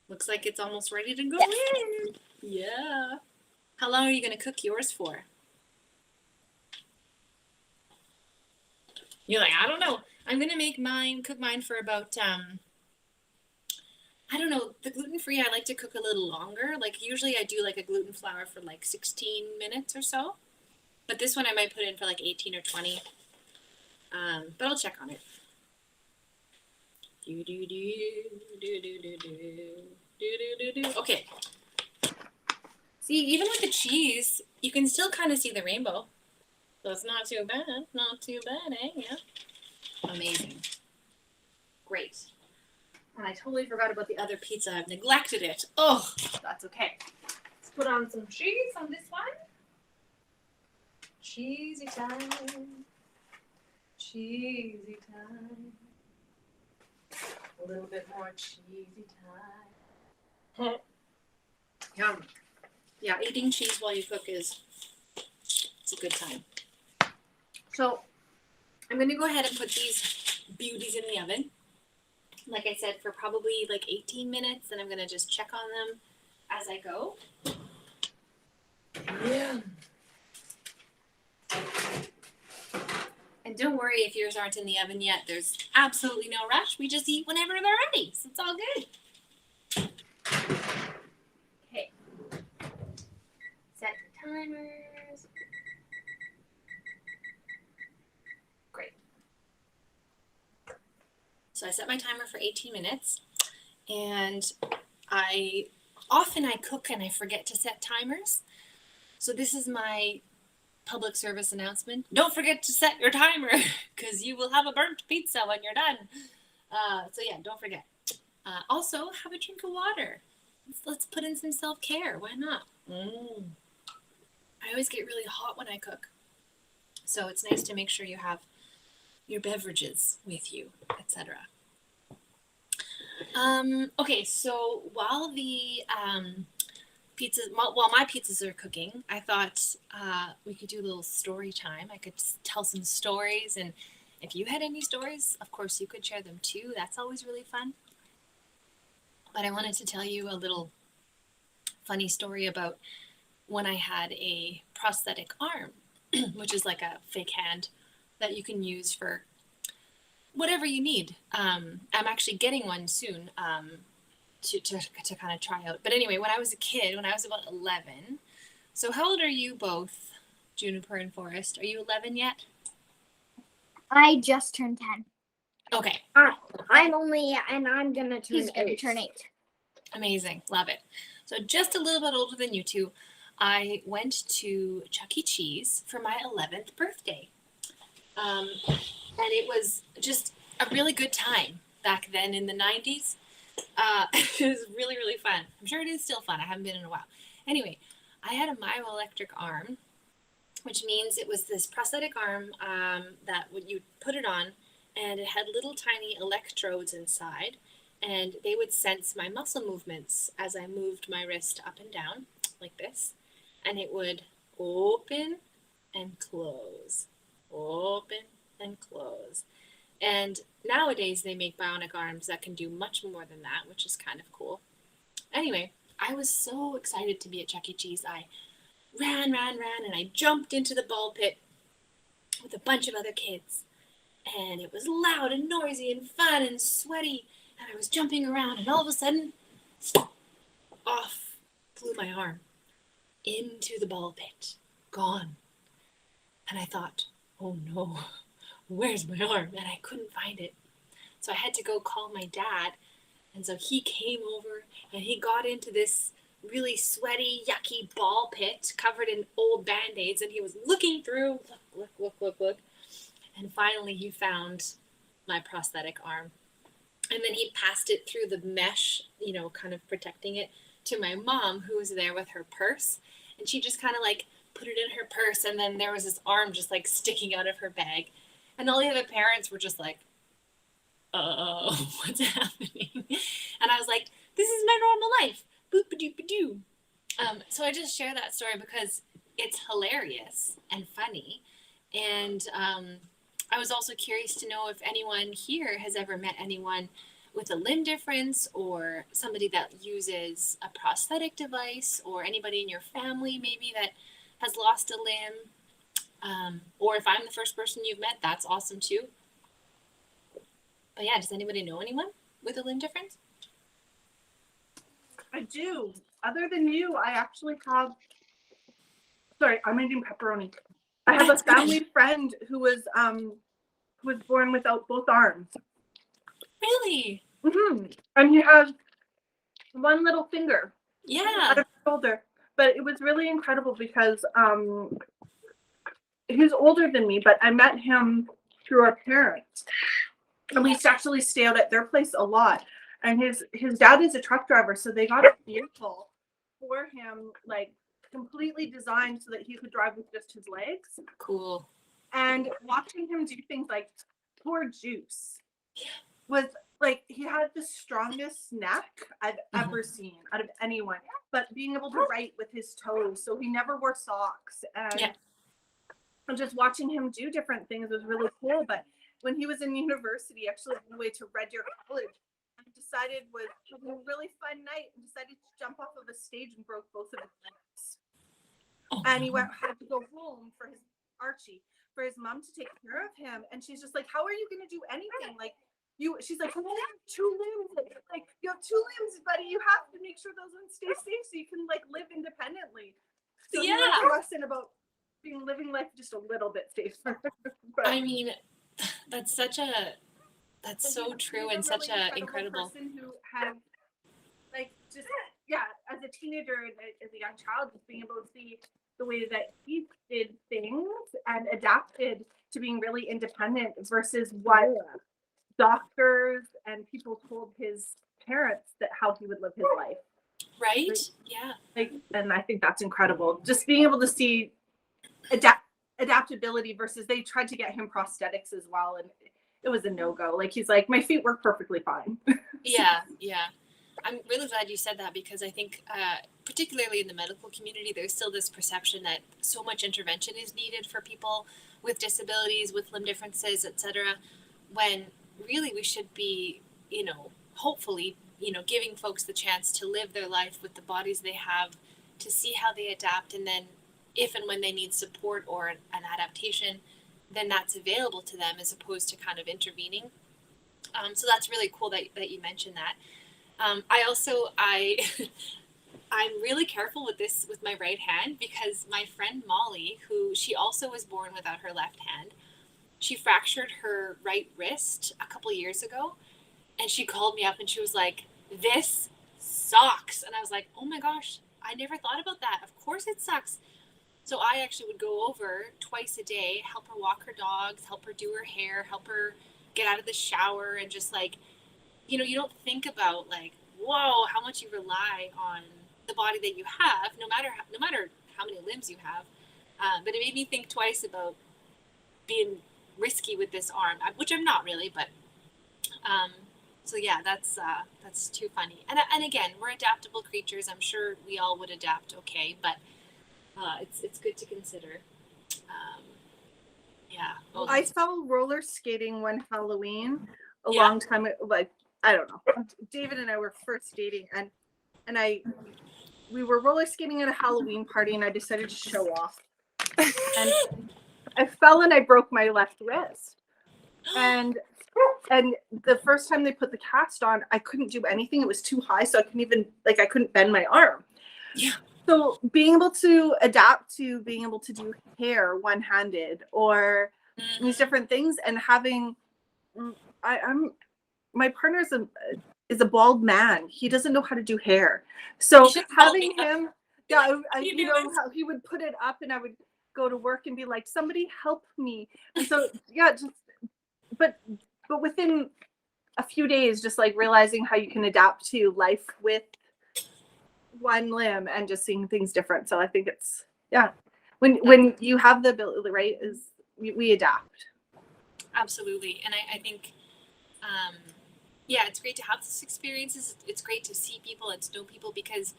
Looks like it's almost ready to go in. Yeah. How long are you going to cook yours for? You're like, I don't know. I'm going to cook mine for about, I don't know, the gluten-free, I like to cook a little longer. Like usually I do like a gluten flour for like 16 minutes or so. But this one I might put in for like 18 or 20. But I'll check on it. Okay. See, even with the cheese, you can still kind of see the rainbow. So it's not too bad. Not too bad, eh? Yeah. Amazing. Great. And I totally forgot about the other pizza. I've neglected it. Oh, that's okay. Let's put on some cheese on this one. Cheesy time. Cheesy time. A little bit more cheesy time. Yum. Yeah, eating cheese while you cook it's a good time. So I'm going to go ahead and put these beauties in the oven. Like I said, for probably like 18 minutes, and I'm going to just check on them as I go. Yeah. And don't worry if yours aren't in the oven yet. There's absolutely no rush. We just eat whenever they're ready. So it's all good. Okay. Set the timers. Great. So I set my timer for 18 minutes. And I cook and I forget to set timers. So this is my public service announcement. Don't forget to set your timer because you will have a burnt pizza when you're done. So yeah, don't forget. Also, have a drink of water. let's put in some self-care. Why not? I always get really hot when I cook. So it's nice to make sure you have your beverages with you, etc. Okay, so while the while my pizzas are cooking, I thought we could do a little story time. I could tell some stories, and if you had any stories, of course you could share them too. That's always really fun. But I wanted to tell you a little funny story about when I had a prosthetic arm, which is like a fake hand that you can use for whatever you need. I'm actually getting one soon to kind of try out. But anyway, when I was a kid, when I was about 11, so how old are you both, Juniper and Forrest? Are you 11 yet? I just turned 10. Okay. I'm gonna turn 8. Amazing. Love it. So just a little bit older than you two, I went to Chuck E. Cheese for my 11th birthday. And it was just a really good time back then in the 90s. It was really, really fun. I'm sure it is still fun. I haven't been in a while. Anyway, I had a myoelectric arm, which means it was this prosthetic arm that when you put it on, and it had little tiny electrodes inside, and they would sense my muscle movements as I moved my wrist up and down like this, and it would open and close, open and close. And nowadays they make bionic arms that can do much more than that, which is kind of cool. Anyway, I was so excited to be at Chuck E. Cheese. I ran, and I jumped into the ball pit with a bunch of other kids. And it was loud and noisy and fun and sweaty. And I was jumping around, and all of a sudden, off flew my arm into the ball pit. Gone. And I thought, oh no, where's my arm? And I couldn't find it. So I had to go call my dad. And so he came over, and he got into this really sweaty, yucky ball pit covered in old Band-Aids, and he was looking through, look. And finally he found my prosthetic arm. And then he passed it through the mesh, kind of protecting it, to my mom, who was there with her purse. And she just kind of like put it in her purse, and then there was this arm just like sticking out of her bag. And all the other parents were just like, oh, what's happening? And I was like, this is my normal life. Boop-a-doop-a-doo. So I just share that story because it's hilarious and funny. And I was also curious to know if anyone here has ever met anyone with a limb difference, or somebody that uses a prosthetic device, or anybody in your family maybe that has lost a limb. Or if I'm the first person you've met, that's awesome too. But yeah, does anybody know anyone with a limb difference? I do. Other than you, I actually have. Sorry, I'm eating pepperoni. I have a family friend who was born without both arms. Really? Mm-hmm. And he has one little finger. Yeah. Out of his shoulder. But it was really incredible because he's older than me, but I met him through our parents. And we used to actually stay out at their place a lot. And his dad is a truck driver, so they got a vehicle for him, like completely designed so that he could drive with just his legs. Cool. And watching him do things like pour juice was like, he had the strongest neck I've ever seen out of anyone. But being able to write with his toes, so he never wore socks. And just watching him do different things was really cool. But when he was in university, actually on the way to Red Deer College, decided was having a really fun night and decided to jump off of a stage and broke both of his legs. And he had to go home for his mom to take care of him. And she's just like, how are you going to do anything? Like she's like, you have 2 limbs. Like you have 2 limbs, buddy. You have to make sure those ones stay safe so you can like live independently. So he learned a lesson about living life just a little bit safer. But, I mean, that's so true and such a incredible person who had like just as a teenager and as a young child, just being able to see the way that he did things and adapted to being really independent versus what doctors and people told his parents that how he would live his life. Right? Yeah. Like, and I think that's incredible. Just being able to see adaptability versus they tried to get him prosthetics as well, and it was a no-go. Like, he's like, my feet work perfectly fine. Yeah. I'm really glad you said that, because I think, particularly in the medical community, there's still this perception that so much intervention is needed for people with disabilities, with limb differences, etc. When really we should be, hopefully, giving folks the chance to live their life with the bodies they have, to see how they adapt, and then if and when they need support or an adaptation, then that's available to them, as opposed to kind of intervening. So that's really cool that you mentioned that. I'm really careful with this with my right hand, because my friend Molly, who she also was born without her left hand, she fractured her right wrist a couple years ago, and she called me up and she was like, "This sucks." And I was like, "Oh my gosh, I never thought about that. Of course it sucks." So I actually would go over twice a day, help her walk her dogs, help her do her hair, help her get out of the shower, and just like, you don't think about like, whoa, how much you rely on the body that you have, no matter how many limbs you have. But it made me think twice about being risky with this arm, which I'm not really, but so yeah, that's too funny. And again, we're adaptable creatures. I'm sure we all would adapt okay, but it's good to consider. Yeah. I fell roller skating one Halloween a Yeah. long time ago. Like, I don't know. David and I were first dating, and we were roller skating at a Halloween party, and I decided to show off. And I fell and I broke my left wrist. And the first time they put the cast on, I couldn't do anything. It was too high, so I couldn't bend my arm. Yeah. So being able to adapt to being able to do hair one-handed, or these different things, and having, my partner is a bald man. He doesn't know how to do hair. So having him, how he would put it up, and I would go to work and be like, "Somebody help me." And so but within a few days, just like realizing how you can adapt to life with one limb and just seeing things different. So I think it's, when you have the ability, right, is we adapt. Absolutely. And I think it's great to have these experiences. It's great to see people and to know people, because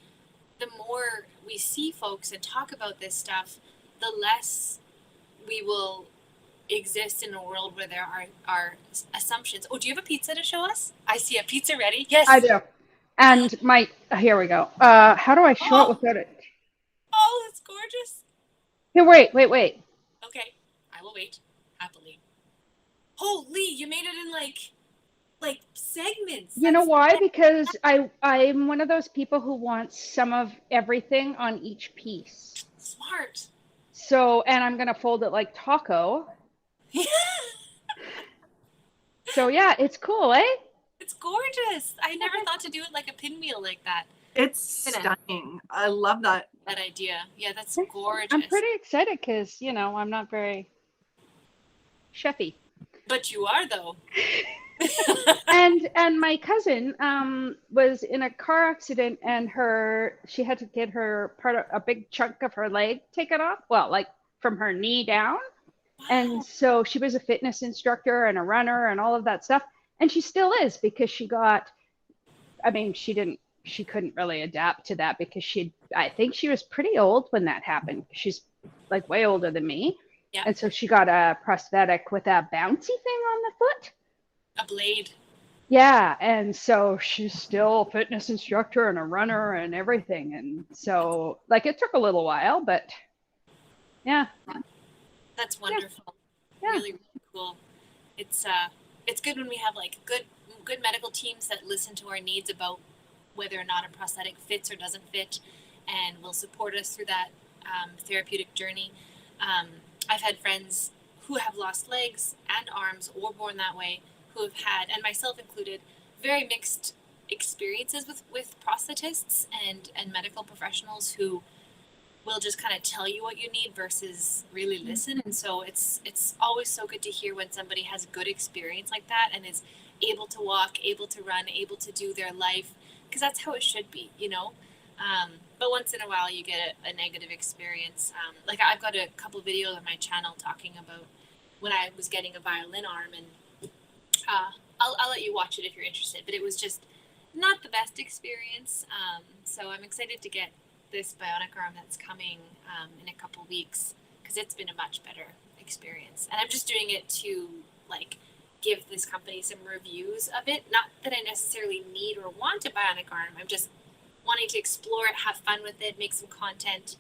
the more we see folks and talk about this stuff, the less we will exist in a world where there are assumptions. Oh, do you have a pizza to show us? I see a pizza ready. Yes, I do. And here we go. How do I show it without it? Oh, that's gorgeous. Here, wait. Okay, I will wait happily. Holy, you made it in like segments. You know why? Because I'm one of those people who wants some of everything on each piece. Smart. So, and I'm going to fold it like taco. So yeah, it's cool, eh? It's gorgeous. I never thought to do it like a pinwheel like that. It's stunning. I love that idea. Yeah, that's gorgeous. I'm pretty excited because, I'm not very chefy. But you are, though. and my cousin was in a car accident, and she had to get a big chunk of her leg taken off, well, like from her knee down. Wow. And so she was a fitness instructor and a runner and all of that stuff, and she still is, because she couldn't really adapt to that, because I think she was pretty old when that happened. She's like way older than me. Yeah. And so she got a prosthetic with a bouncy thing on the foot. A blade. Yeah, and so she's still a fitness instructor and a runner and everything. And so, it took a little while, but yeah. That's wonderful. Yeah. Really, really cool. It's good when we have good medical teams that listen to our needs about whether or not a prosthetic fits or doesn't fit, and will support us through that therapeutic journey. I've had friends who have lost legs and arms, or born that way, who have had, and myself included, very mixed experiences with prosthetists and medical professionals who will just kind of tell you what you need versus really listen. And so it's always so good to hear when somebody has a good experience like that and is able to walk, able to run, able to do their life, because that's how it should be, But once in a while you get a negative experience. Like I've got a couple videos on my channel talking about when I was getting a violin arm, and I'll let you watch it if you're interested, but it was just not the best experience. So I'm excited to get this bionic arm that's coming in a couple weeks, because it's been a much better experience. And I'm just doing it to like give this company some reviews of it. Not that I necessarily need or want a bionic arm. I'm just wanting to explore it, have fun with it, make some content,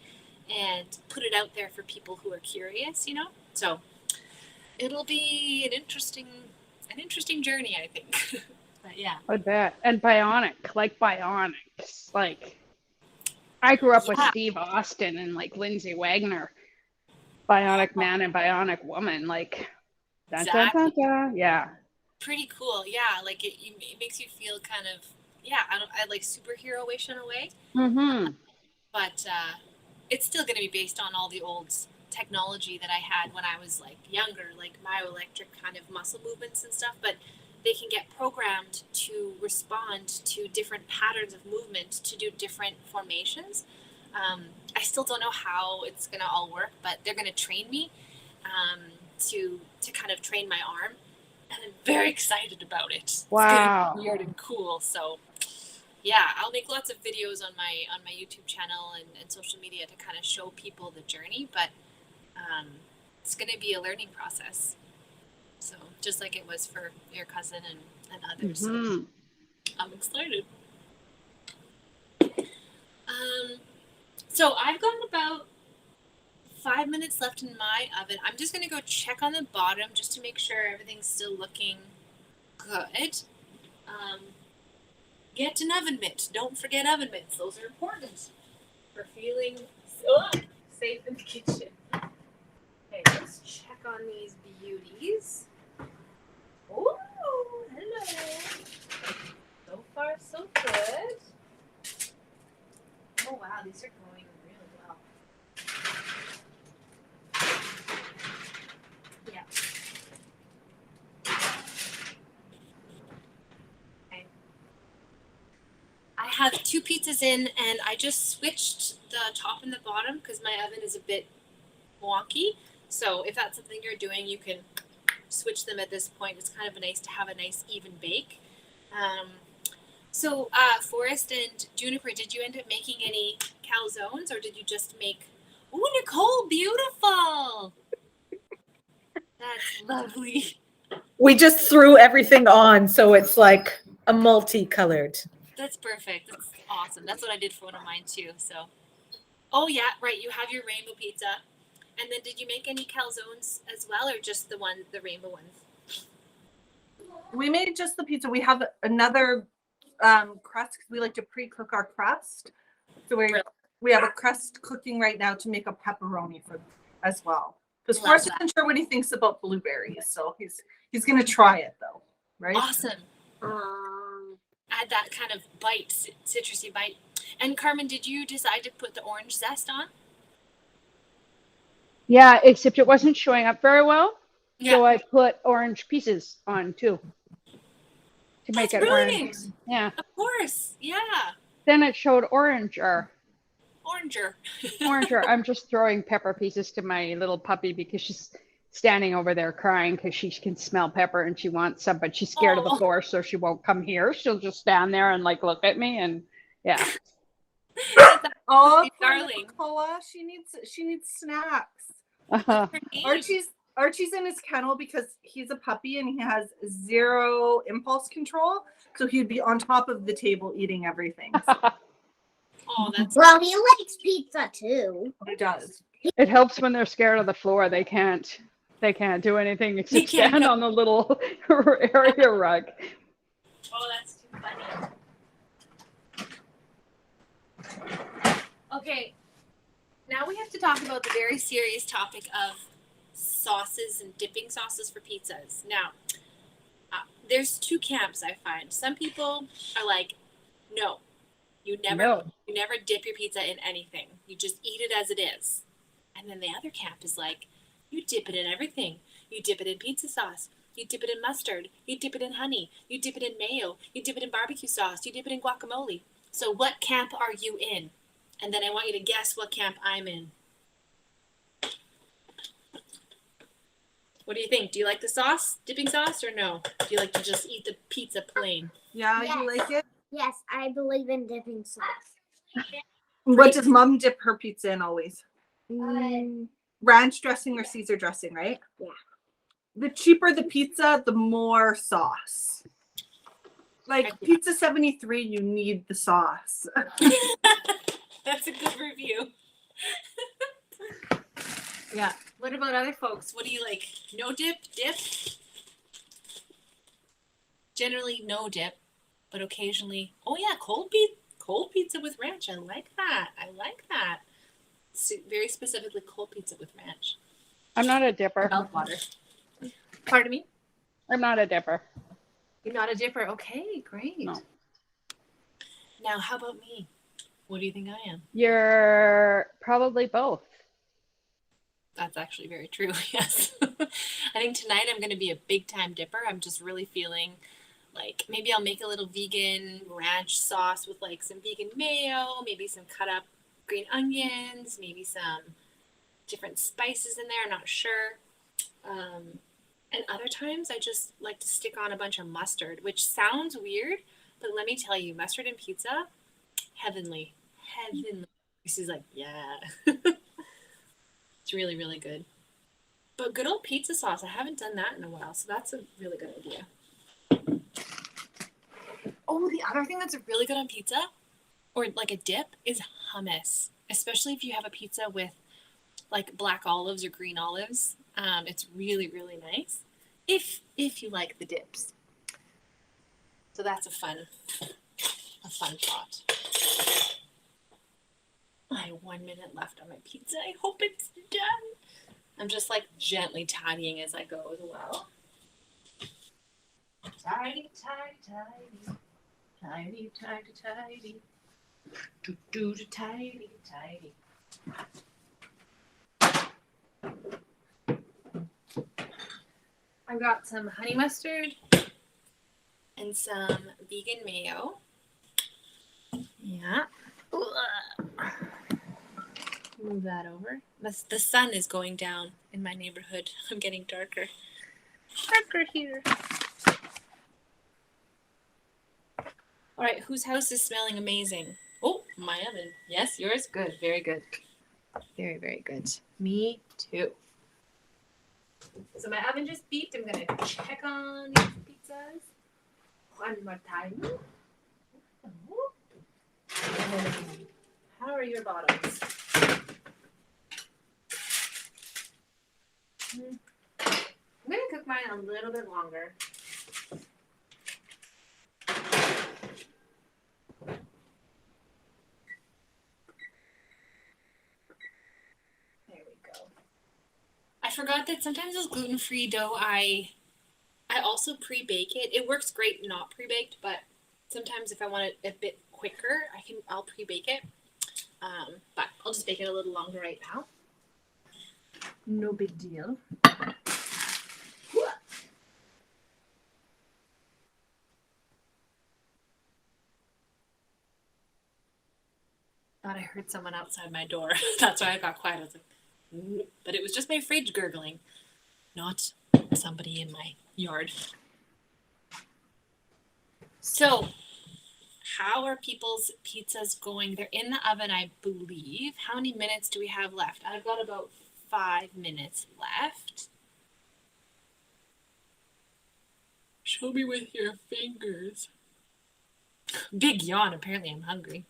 and put it out there for people who are curious, you know? So it'll be an interesting journey, I think. But yeah. I bet. And bionics. Like, I grew up with Yeah. Steve Austin and like Lindsay Wagner, Bionic Man and Bionic Woman. Like, dun, dun, dun, Exactly. dun. Yeah. Pretty cool. Yeah, like it makes you feel kind of, yeah, I like superhero-ish in a way, Mm-hmm. but it's still going to be based on all the old technology that I had when I was like younger, like myoelectric kind of muscle movements and stuff, but they can get programmed to respond to different patterns of movement to do different formations. I still don't know how it's going to all work, but they're going to train me to kind of train my arm, and I'm very excited about it. It's Wow. gonna be weird and cool. So yeah, I'll make lots of videos on my YouTube channel and social media to kind of show people the journey, but it's gonna be a learning process. So just like it was for your cousin and others. Mm-hmm. So I'm excited. So I've got about 5 minutes left in my oven. I'm just gonna go check on the bottom just to make sure everything's still looking good. Get an oven mitt. Don't forget oven mitts. Those are important for feeling safe in the kitchen. Okay, let's check on these beauties. Oh, hello. So far, so good. Oh wow, these are going really well. Yeah. Okay. I have 2 pizzas in, and I just switched the top and the bottom because my oven is a bit wonky. So if that's something you're doing, you can switch them at this point. It's kind of nice to have a nice even bake. So Forrest and Juniper, did you end up making any calzones, or did you just make? Oh, Nicole, beautiful. That's lovely. We just threw everything on, so it's like a multicolored. That's perfect. That's awesome. That's what I did for one of mine too. So, oh yeah, right. You have your rainbow pizza, and then did you make any calzones as well, or just the rainbow ones? We made just the pizza. We have another crust because we like to pre-cook our crust. So we have a crust cooking right now to make a pepperoni for as well. Because Love Forrest that. isn't sure what he thinks about blueberries, so he's gonna try it though, right? Awesome. Add that kind of bite, citrusy bite. And Carmen, did you decide to put the orange zest on? Yeah, except it wasn't showing up very well. Yeah. So I put orange pieces on too. To make That's it orange. brilliant. Yeah. Of course. Yeah. Then it showed oranger. Oranger. I'm just throwing pepper pieces to my little puppy because she's standing over there crying because she can smell pepper and she wants some, but she's scared of the Aw. floor, so she won't come here. She'll just stand there and like look at me, and yeah. Oh, Darling. Koa, she needs snacks. Uh-huh. Archie's in his kennel because he's a puppy and he has 0 impulse control. So he'd be on top of the table eating everything. Oh, that's Well, he likes pizza too. He does. It helps when they're scared of the floor. They can't do anything except can't stand go. on the little area rug. Oh, that's too funny. Okay, now we have to talk about the very serious topic of sauces and dipping sauces for pizzas. Now, there's 2 camps I find. Some people are like, no, you never dip your pizza in anything. You just eat it as it is. And then the other camp is like, you dip it in everything. You dip it in pizza sauce. You dip it in mustard. You dip it in honey. You dip it in mayo. You dip it in barbecue sauce. You dip it in guacamole. So what camp are you in? And then I want you to guess what camp I'm in. What do you think? Do you like the sauce, dipping sauce, or no? Do you like to just eat the pizza plain? Yeah, Yes. you like it? Yes, I believe in dipping sauce. What does mom dip her pizza in always? Mm, Ranch dressing or Caesar dressing, right? Yeah. The cheaper the pizza, the more sauce. Like pizza 73, you need the sauce. That's a good review. Yeah. What about other folks? What do you like? No dip? Dip? Generally no dip, but occasionally, oh yeah, cold pizza with ranch. I like that. Very specifically cold pizza with ranch. I'm not a dipper. Mouth water. Pardon me? I'm not a dipper. You're not a dipper. Okay, great. No. Now, how about me? What do you think I am? You're probably both. That's actually very true. Yes. I think tonight I'm going to be a big time dipper. I'm just really feeling like maybe I'll make a little vegan ranch sauce with like some vegan mayo, maybe some cut up green onions, maybe some different spices in there. I'm not sure. And other times I just like to stick on a bunch of mustard, which sounds weird, but let me tell you, mustard and pizza, heavenly. She's like, yeah. It's really, really good. But good old pizza sauce, I haven't done that in a while, so that's a really good idea. Oh, the other thing that's really good on pizza, or like a dip, is hummus. Especially if you have a pizza with like black olives or green olives. It's really, really nice. If you like the dips. So that's a fun thought. I have 1 minute left on my pizza. I hope it's done. I'm just like gently tidying as I go as well. Tidy, tidy, tidy. Tidy, tidy, tidy. Do, tidy, tidy. I've got some honey mustard and some vegan mayo. Yeah. Move that over. The sun is going down in my neighborhood. I'm getting darker. Darker here. All right, whose house is smelling amazing? Oh, my oven. Yes, yours? Good. Very good. Very, very good. Me too. So my oven just beeped. I'm going to check on these pizzas. One more time. How are your bottoms? I'm going to cook mine a little bit longer. There we go. I forgot that sometimes this gluten-free dough, I also pre-bake it. It works great not pre-baked, but sometimes if I want it a bit quicker, I'll pre-bake it. But I'll just bake it a little longer right now. No big deal. Thought I heard someone outside my door. That's why I got quiet. I was like, but it was just my fridge gurgling, not somebody in my yard. So, how are people's pizzas going? They're in the oven, I believe. How many minutes do we have left? I've got about 5 minutes left. Show me with your fingers. Big yawn. Apparently I'm hungry.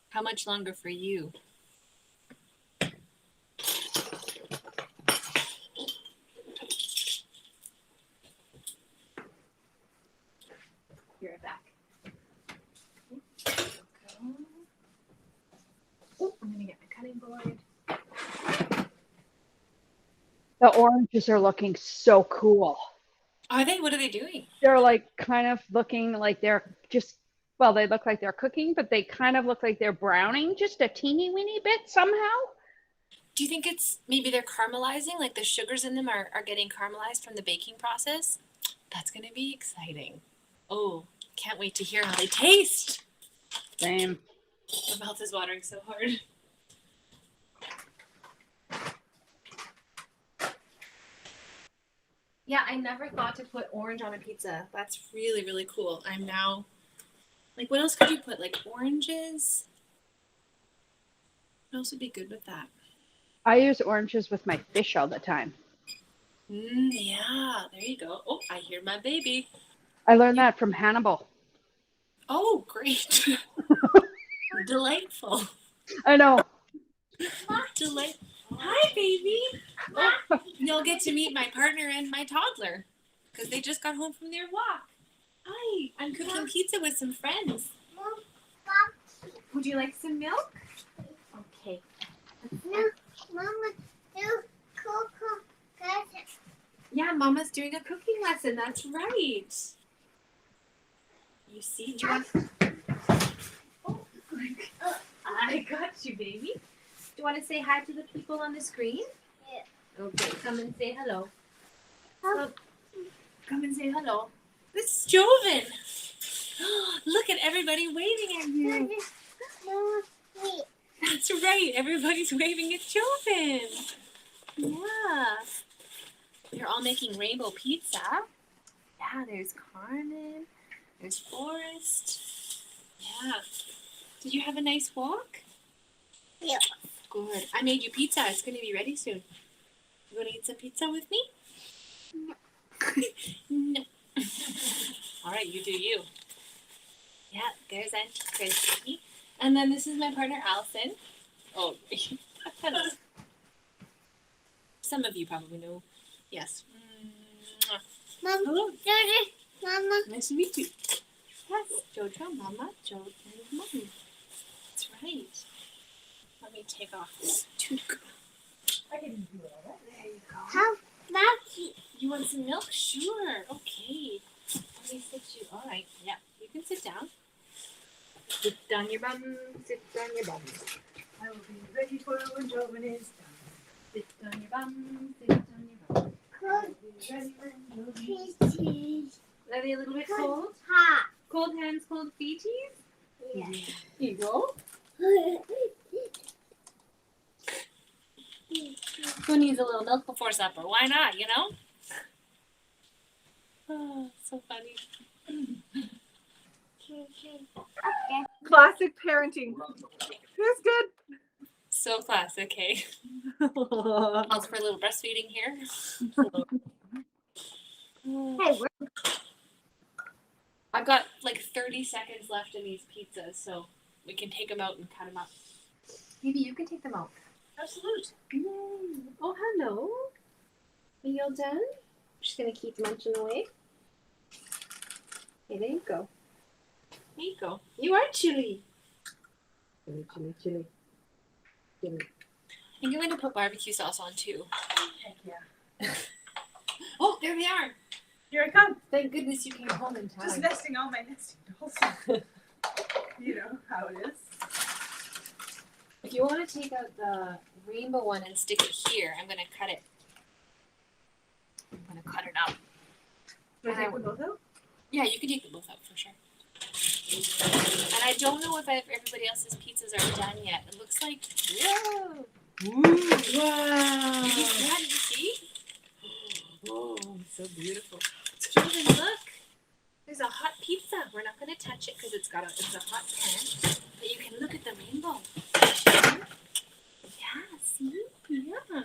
How much longer for you? Be right back. Oh, I'm going to get my cutting board. The oranges are looking so cool. Are they? What are they doing? They're like kind of looking like they're just, well, they look like they're cooking, but they kind of look like they're browning just a teeny weeny bit somehow. Do you think it's maybe they're caramelizing, like the sugars in them are getting caramelized from the baking process? That's going to be exciting. Oh, Can't wait to hear how they taste. Same. My mouth is watering so hard. Yeah, I never thought to put orange on a pizza. That's really, really cool. I'm now, like, what else could you put? Like oranges? What else would be good with that? I use oranges with my fish all the time. Yeah, there you go. Oh, I hear my baby. I learned that from Hannibal. Oh, great. Delightful. I know. Delightful. Hi, baby. Oh, you'll get to meet my partner and my toddler because they just got home from their walk. Hi, I'm cooking pizza with some friends. Would you like some milk? Okay. Mama, do cocoa. Yeah, Mama's doing a cooking lesson. That's right. You see, do you want... Oh, I got you, baby. Do you want to say hi to the people on the screen? Yeah. Okay, come and say hello. Come and say hello. This is Joven. Look at everybody waving at you. Mama, wait. That's right. Everybody's waving at Joven. Yeah. They're all making rainbow pizza. Yeah, there's Carmen. There's Forrest. Yeah. Did you have a nice walk? Yeah. Good. I made you pizza. It's going to be ready soon. You want to eat some pizza with me? No. All right, you do you. Yeah, there's Aunt Christy. And then this is my partner, Allison. Oh, hello. Some of you probably know. Yes. Mom, Hello. Georgie, Mama. Nice to meet you. Yes, Jojo, Mama, Joe, and Mommy. That's right. Let me take off this toque. I can do all that. There you go. How about You want some milk? Sure. Okay. Let me sit you. All right. Yeah. You can sit down. Sit down your bum. Sit down your bum. I will be ready for when Joven is done. Sit down your bum. Sit down your bum. I will be ready when Joven is done. Are they a little bit cold? hot? Cold hands, cold feeties? Yeah. Here you go. Who needs a little milk before supper? Why not, you know? Oh, so funny. Classic parenting. Who's good? So classic, hey? Also for a little breastfeeding here. Hey, we're I've got like 30 seconds left in these pizzas, so we can take them out and cut them up. Maybe you can take them out. Absolutely. Oh, hello. Are you all done? Just gonna keep munching away. Okay, there you go. There you go. You are chilly. Chilly. I think I'm gonna put barbecue sauce on too. Heck yeah. Oh, there they are. Here I come. Thank goodness you came home in time. Just nesting all my nesting dolls. You know how it is. If you want to take out the rainbow one and stick it here, I'm gonna cut it. I'm gonna cut it up. Do I take them both out? Yeah, you can take them both out for sure. And I don't know if everybody else's pizzas are done yet. It looks like, whoa! Wow. Did you see? Oh, so beautiful. Jordan, look! There's a hot pizza. We're not going to touch it because it's a hot pan. But you can look at the rainbow. Yeah, see? Yeah.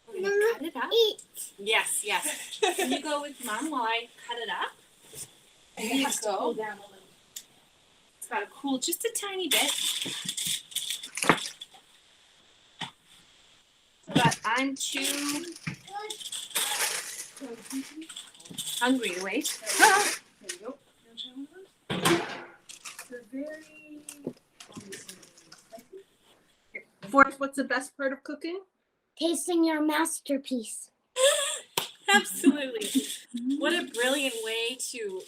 We're going to cut it up. Yes. Can you go with Mom while I cut it up? There you go. It's got to cool just a tiny bit. But I'm too hungry to wait. There you go. The very. Fourth, what's the best part of cooking? tasting your masterpiece. Absolutely. What a brilliant way to,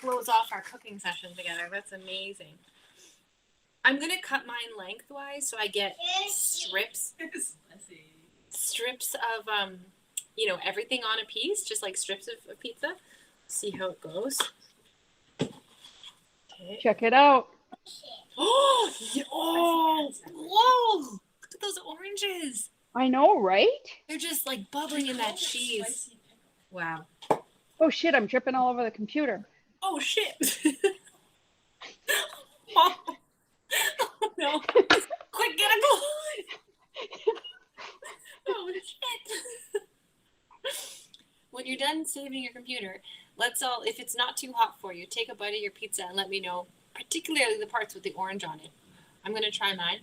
close off our cooking session together. That's amazing. I'm going to cut mine lengthwise so I get strips of, everything on a piece, just like strips of pizza. See how it goes. Okay. Check it out. Oh, oh, whoa! Look at those oranges. I know, right? They're just like bubbling in that cheese. Wow. Oh shit, I'm dripping all over the computer. Oh shit. Oh, oh no. Quick, get a goal. Oh shit. When you're done saving your computer, let's all, if it's not too hot for you, take a bite of your pizza and let me know, particularly the parts with the orange on it. I'm going to try mine.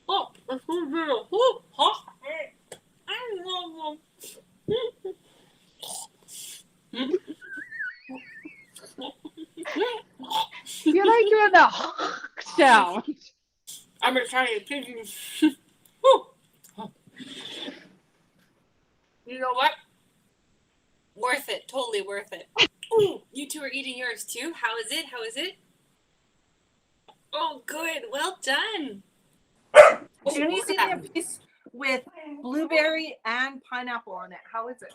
Oh, it's so good. Oh, hot. I love them. You like doing the sound. I'm excited. You know what? Worth it. Totally worth it. Ooh, you two are eating yours too. How is it? How is it? Oh, good. Well done. Jenny gave me a piece with blueberry and pineapple on it. How is it?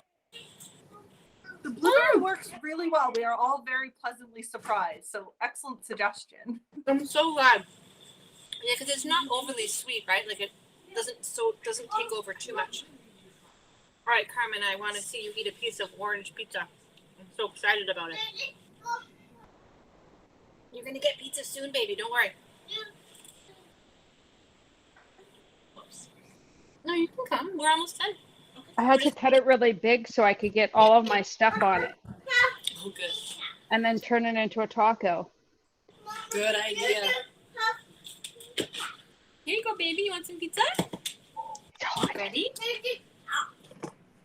The blueberry works really well. We are all very pleasantly surprised. So excellent suggestion. I'm so glad. Yeah, because it's not overly sweet, right? Like it doesn't take over too much. All right, Carmen, I want to see you eat a piece of orange pizza. I'm so excited about it. You're gonna get pizza soon, baby. Don't worry. Oops. No, you can come. We're almost done. I had to cut it really big so I could get all of my stuff on it. Oh, good. And then turn it into a taco. Good idea. Here you go, baby. You want some pizza? Ready?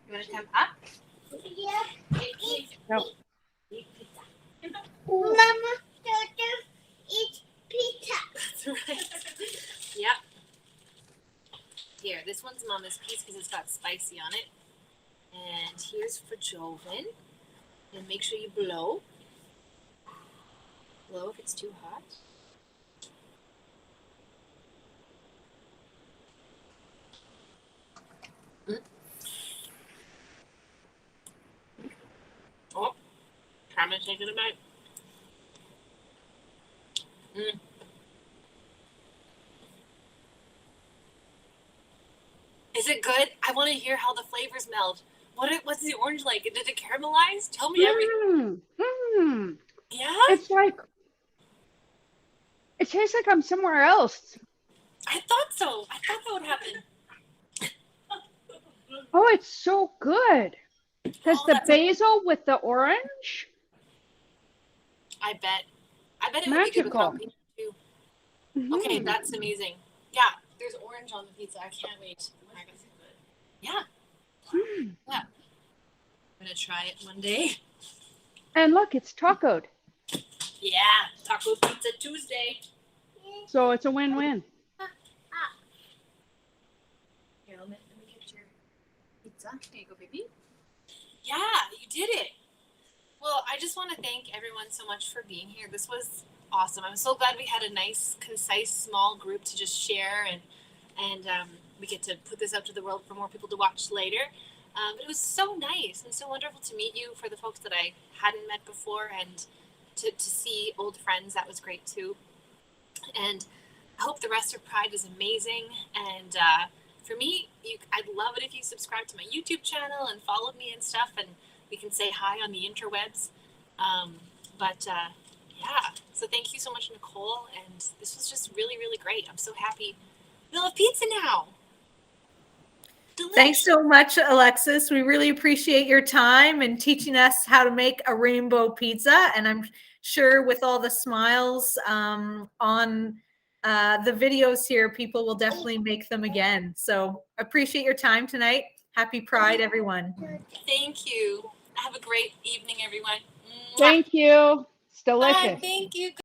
You want to come up? No. Eat pizza. Mama, eat pizza. That's right. Yep. Here, this one's Mama's piece because it's got spicy on it. And here's for Joven. And make sure you blow. Blow if it's too hot. Oh, Carmen taking a bite. Is it good? I want to hear how the flavors meld. What's the orange like? Did it caramelize? Tell me everything. Yeah? It's like, it tastes like I'm somewhere else. I thought so. I thought that would happen. Oh, it's so good. Because the basil with the orange, I bet it would be good with magical. jalapeno too. Okay, that's amazing. Yeah, there's orange on the pizza. I can't wait. Yeah. Yeah. I'm gonna try it one day. And look, it's tacoed. Yeah, Taco Pizza Tuesday. So it's a win-win. Here, let me get your pizza. Here you go, baby. Yeah, you did it. Well, I just want to thank everyone so much for being here. This was awesome. I'm so glad we had a nice, concise, small group to just share, and we get to put this out to the world for more people to watch later. It was so nice and so wonderful to meet you. For the folks that I hadn't met before, and to see old friends, that was great too. And I hope the rest of Pride is amazing. And for me, I'd love it if you subscribe to my YouTube channel and followed me and stuff, and we can say hi on the interwebs. Yeah, so thank you so much, Nicole. And this was just really, really great. I'm so happy. We'll have pizza now. Delicious. Thanks so much, Alexis. We really appreciate your time and teaching us how to make a rainbow pizza. And I'm sure with all the smiles on the videos here, people will definitely make them again. So appreciate your time tonight. Happy Pride, everyone. Thank you. Have a great evening, everyone. Thank you. It's delicious. Bye. Thank you.